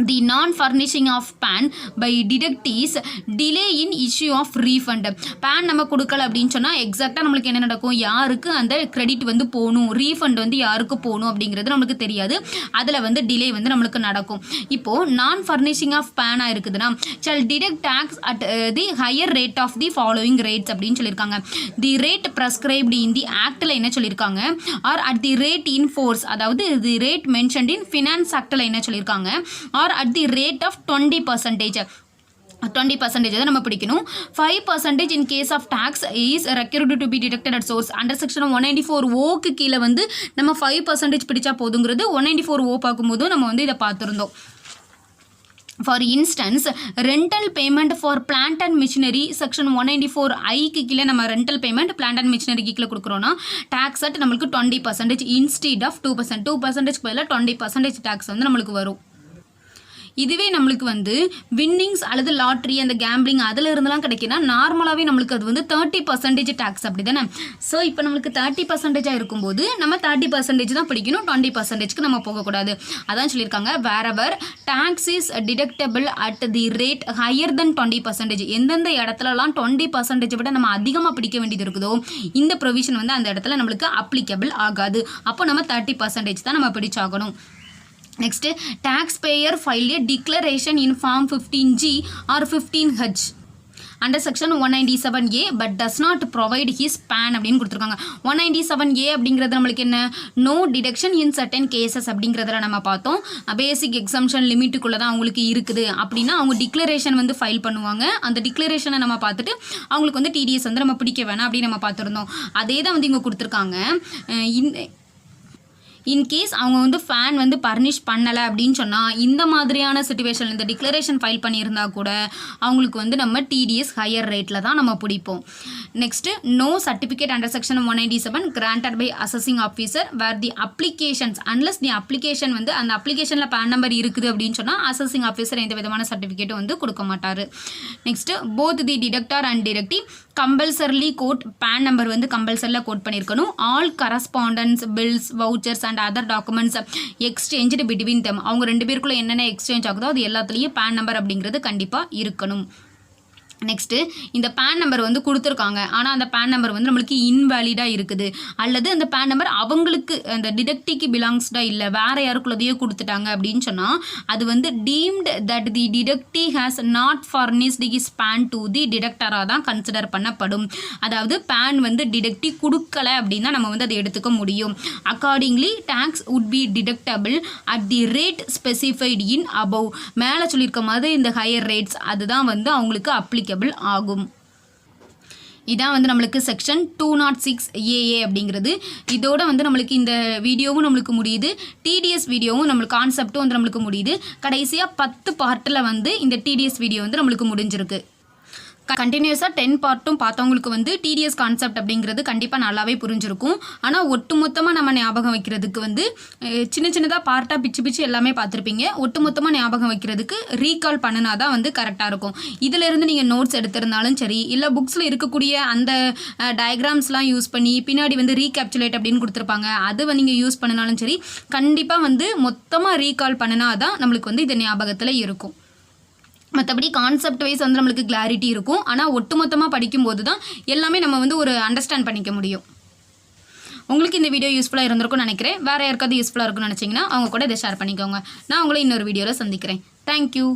The non-furnishing of PAN by deductees delay in issue of refund. PAN நம்ம கொடுக்கல அப்படின்னு சொன்னால் எக்ஸாக்டாக நம்மளுக்கு என்ன நடக்கும், யாருக்கு அந்த கிரெடிட் வந்து போகணும், ரீஃபண்ட் வந்து யாருக்கு போகணும் அப்படிங்கிறது நம்மளுக்கு தெரியாது. அதில் வந்து டிலே வந்து நம்மளுக்கு நடக்கும். இப்போது நான் ஃபர்னிஷிங் ஆஃப் பேனாக இருக்குதுன்னா shall deduct tax at the higher rate of the following rates அப்படின்னு சொல்லியிருக்காங்க. The rate prescribed in the ஆக்டில் என்ன சொல்லியிருக்காங்க, or at the rate in force, அதாவது the rate mentioned in finance ஆக்டில் என்ன சொல்லியிருக்காங்க, or at the rate of 20%. 20% நம்ம பிடிக்கணும். 5% in case of tax is required to be deducted at source. Under section 194O கீழே வந்து நம்ம 5% பிடிச்சா போதுங்கிறது 194O பார்க்கும்போது நம்ம வந்து இதை பார்த்துருந்தோம். For instance, rental payment for plant and machinery section 194I கீழே நம்ம rental payment plant and machinery கீழே கொடுக்குறோன்னா tax at நம்மளுக்கு 20% instead of 2%. 2% பதிலாக 20% tax வந்து நம்மளுக்கு வரும். இதுவே நம்மளுக்கு வந்து வின்னிங்ஸ் அல்லது லாட்ரி அந்த கேம்பிளிங் அதில் இருந்தெல்லாம் கிடைக்குன்னா நார்மலாகவே நம்மளுக்கு அது வந்து 30% டேக்ஸ் அப்படி தானே. ஸோ இப்போ நம்மளுக்கு 30% இருக்கும்போது நம்ம 30% தான் பிடிக்கணும், 20%க்கு நம்ம போகக்கூடாது. அதான் சொல்லியிருக்காங்க wherever tax is deductible at the rate higher than 20%. எந்தெந்த இடத்துலலாம் 20% விட நம்ம அதிகமாக பிடிக்க வேண்டியது இருக்குதோ இந்த ப்ரொவிஷன் வந்து அந்த இடத்துல நம்மளுக்கு அப்ளிகபிள் ஆகாது. அப்போ நம்ம 30% தான் நம்ம பிடிச்சாகணும். Next, taxpayer file a declaration in form 15G or 15H under section 197A but does not provide his PAN அப்படின்னு கொடுத்துருக்காங்க. 197A அப்படிங்கிறது நம்மளுக்கு என்ன, no deduction in certain cases அப்படிங்கிறதுல நம்ம பார்த்தோம். பேசிக் எக்ஸம்ஷன் லிமிட்டுக்குள்ளே தான் அவங்களுக்கு இருக்குது அப்படின்னா அவங்க டிக்ளரேஷன் வந்து ஃபைல் பண்ணுவாங்க. அந்த டிக்ளரேஷனை நம்ம பார்த்துட்டு அவங்களுக்கு வந்து டிடிஎஸ் வந்து நம்ம பிடிக்க வேணாம் அப்படின்னு நம்ம பார்த்துருந்தோம். அதே தான் வந்து இங்கே கொடுத்துருக்காங்க. இன்கேஸ் அவங்க வந்து ஃபேன் வந்து பர்னிஷ் பண்ணலை அப்படின்னு சொன்னால் இந்த மாதிரியான சிச்சுவேஷன் இந்த டிக்ளரேஷன் ஃபைல் பண்ணியிருந்தா கூட அவங்களுக்கு வந்து நம்ம டிடிஎஸ் ஹையர் ரேட்டில் தான் நம்ம பிடிப்போம். Next no certificate under section 197 granted by assessing officer where the applications unless the application வந்து அந்த அப்ளிகேஷனில் பேன் நம்பர் இருக்குது அப்படின்னு சொன்னால் அசஸிங் ஆஃபீஸர் எந்த விதமான சர்டிஃபிகேட்டும் வந்து கொடுக்க மாட்டார். Next both the deductor and deductive compulsorily quote PAN number வந்து கம்பல்சரியில் கோட் பண்ணியிருக்கணும். All correspondence, bills, vouchers and other documents exchange between them. அவங்க 2 பேருக்குள்ளே என்னென்ன எக்ஸ்சேஞ்ச் ஆகுதோ அது எல்லாத்துலேயும் பேன் நம்பர் அப்படிங்கிறது கண்டிப்பாக இருக்கணும். நெக்ஸ்ட்டு இந்த பேன் நம்பர் வந்து கொடுத்துருக்காங்க ஆனால் அந்த பேன் நம்பர் வந்து நம்மளுக்கு இன்வேலிடாக இருக்குது அல்லது அந்த பேன் நம்பர் அவங்களுக்கு அந்த டிடக்டிக்கு பிலாங்ஸ்டாக இல்லை வேறு யாருக்குள்ளதையோ கொடுத்துட்டாங்க அப்படின்னு சொன்னால் அது வந்து deemed that the deductee has not furnished his PAN to the டிடக்டராக தான் கன்சிடர் பண்ணப்படும். அதாவது பேன் வந்து டிடக்டி கொடுக்கலை அப்படின்னா நம்ம வந்து அதை எடுத்துக்க முடியும். Accordingly tax would be deductible at the rate specified in above. மேலே சொல்லியிருக்க மாதிரி இந்த ஹையர் ரேட்ஸ் அதுதான் வந்து அவங்களுக்கு அப்ளிகபிள் ஆகும். இதான் வந்து நம்மளுக்கு செக்ஷன் 206 AA அப்படிங்கிறது. இதோட வந்து நம்மளுக்கு இந்த வீடியோவும் நம்மளுக்கு முடியுது, டிடிஎஸ் வீடியோவும் நம்மளுக்கு கான்செப்டும் வந்து நம்மளுக்கு முடியுது. கடைசியாக 10 பார்ட்டில் வந்து இந்த டிடிஎஸ் வீடியோ வந்து நம்மளுக்கு முடிஞ்சிருக்கு. கண்டினியூஸாக 10 பார்ட்டும் பார்த்தவங்களுக்கு வந்து டிடிஎஸ் கான்செப்ட் அப்படிங்கிறது கண்டிப்பாக நல்லாவே புரிஞ்சிருக்கும். ஆனால் ஒட்டுமொத்தமாக நம்ம ஞாபகம் வைக்கிறதுக்கு வந்து சின்ன சின்னதாக பார்ட்டாக பிச்சு எல்லாமே பார்த்துருப்பீங்க. ஒட்டுமொத்தமாக ஞாபகம் வைக்கிறதுக்கு ரீகால் பண்ணினா தான் வந்து கரெக்டாக இருக்கும். இதிலிருந்து நீங்கள் நோட்ஸ் எடுத்திருந்தாலும் சரி, இல்லை புக்ஸில் இருக்கக்கூடிய அந்த டயக்ராம்ஸ்லாம் யூஸ் பண்ணி பின்னாடி வந்து ரீகேப்சுலேட் அப்படின்னு கொடுத்துருப்பாங்க, அது வந்து நீங்கள் யூஸ் பண்ணினாலும் சரி, கண்டிப்பாக வந்து மொத்தமாக ரீகால் பண்ணினா தான் நம்மளுக்கு வந்து இது ஞாபகத்தில் இருக்கும். மற்றபடி கான்செப்ட் வைஸ் வந்து நம்மளுக்கு கிளாரிட்டி இருக்கும். ஆனால் ஒட்டுமொத்தமாக படிக்கும்போது தான் எல்லாமே நம்ம வந்து ஒரு அண்டர்ஸ்டாண்ட் பண்ணிக்க முடியும். உங்களுக்கு இந்த வீடியோ யூஸ்ஃபுல்லாக இருந்திருக்கும்னு நினைக்கிறேன். வேறு யாருக்காவது யூஸ்ஃபுல்லாக இருக்குன்னு நினச்சிங்கன்னா அவங்க கூட இதை ஷேர் பண்ணிக்கோங்க. நான் உங்களை இன்னொரு வீடியோவில் சந்திக்கிறேன். தேங்க்யூ.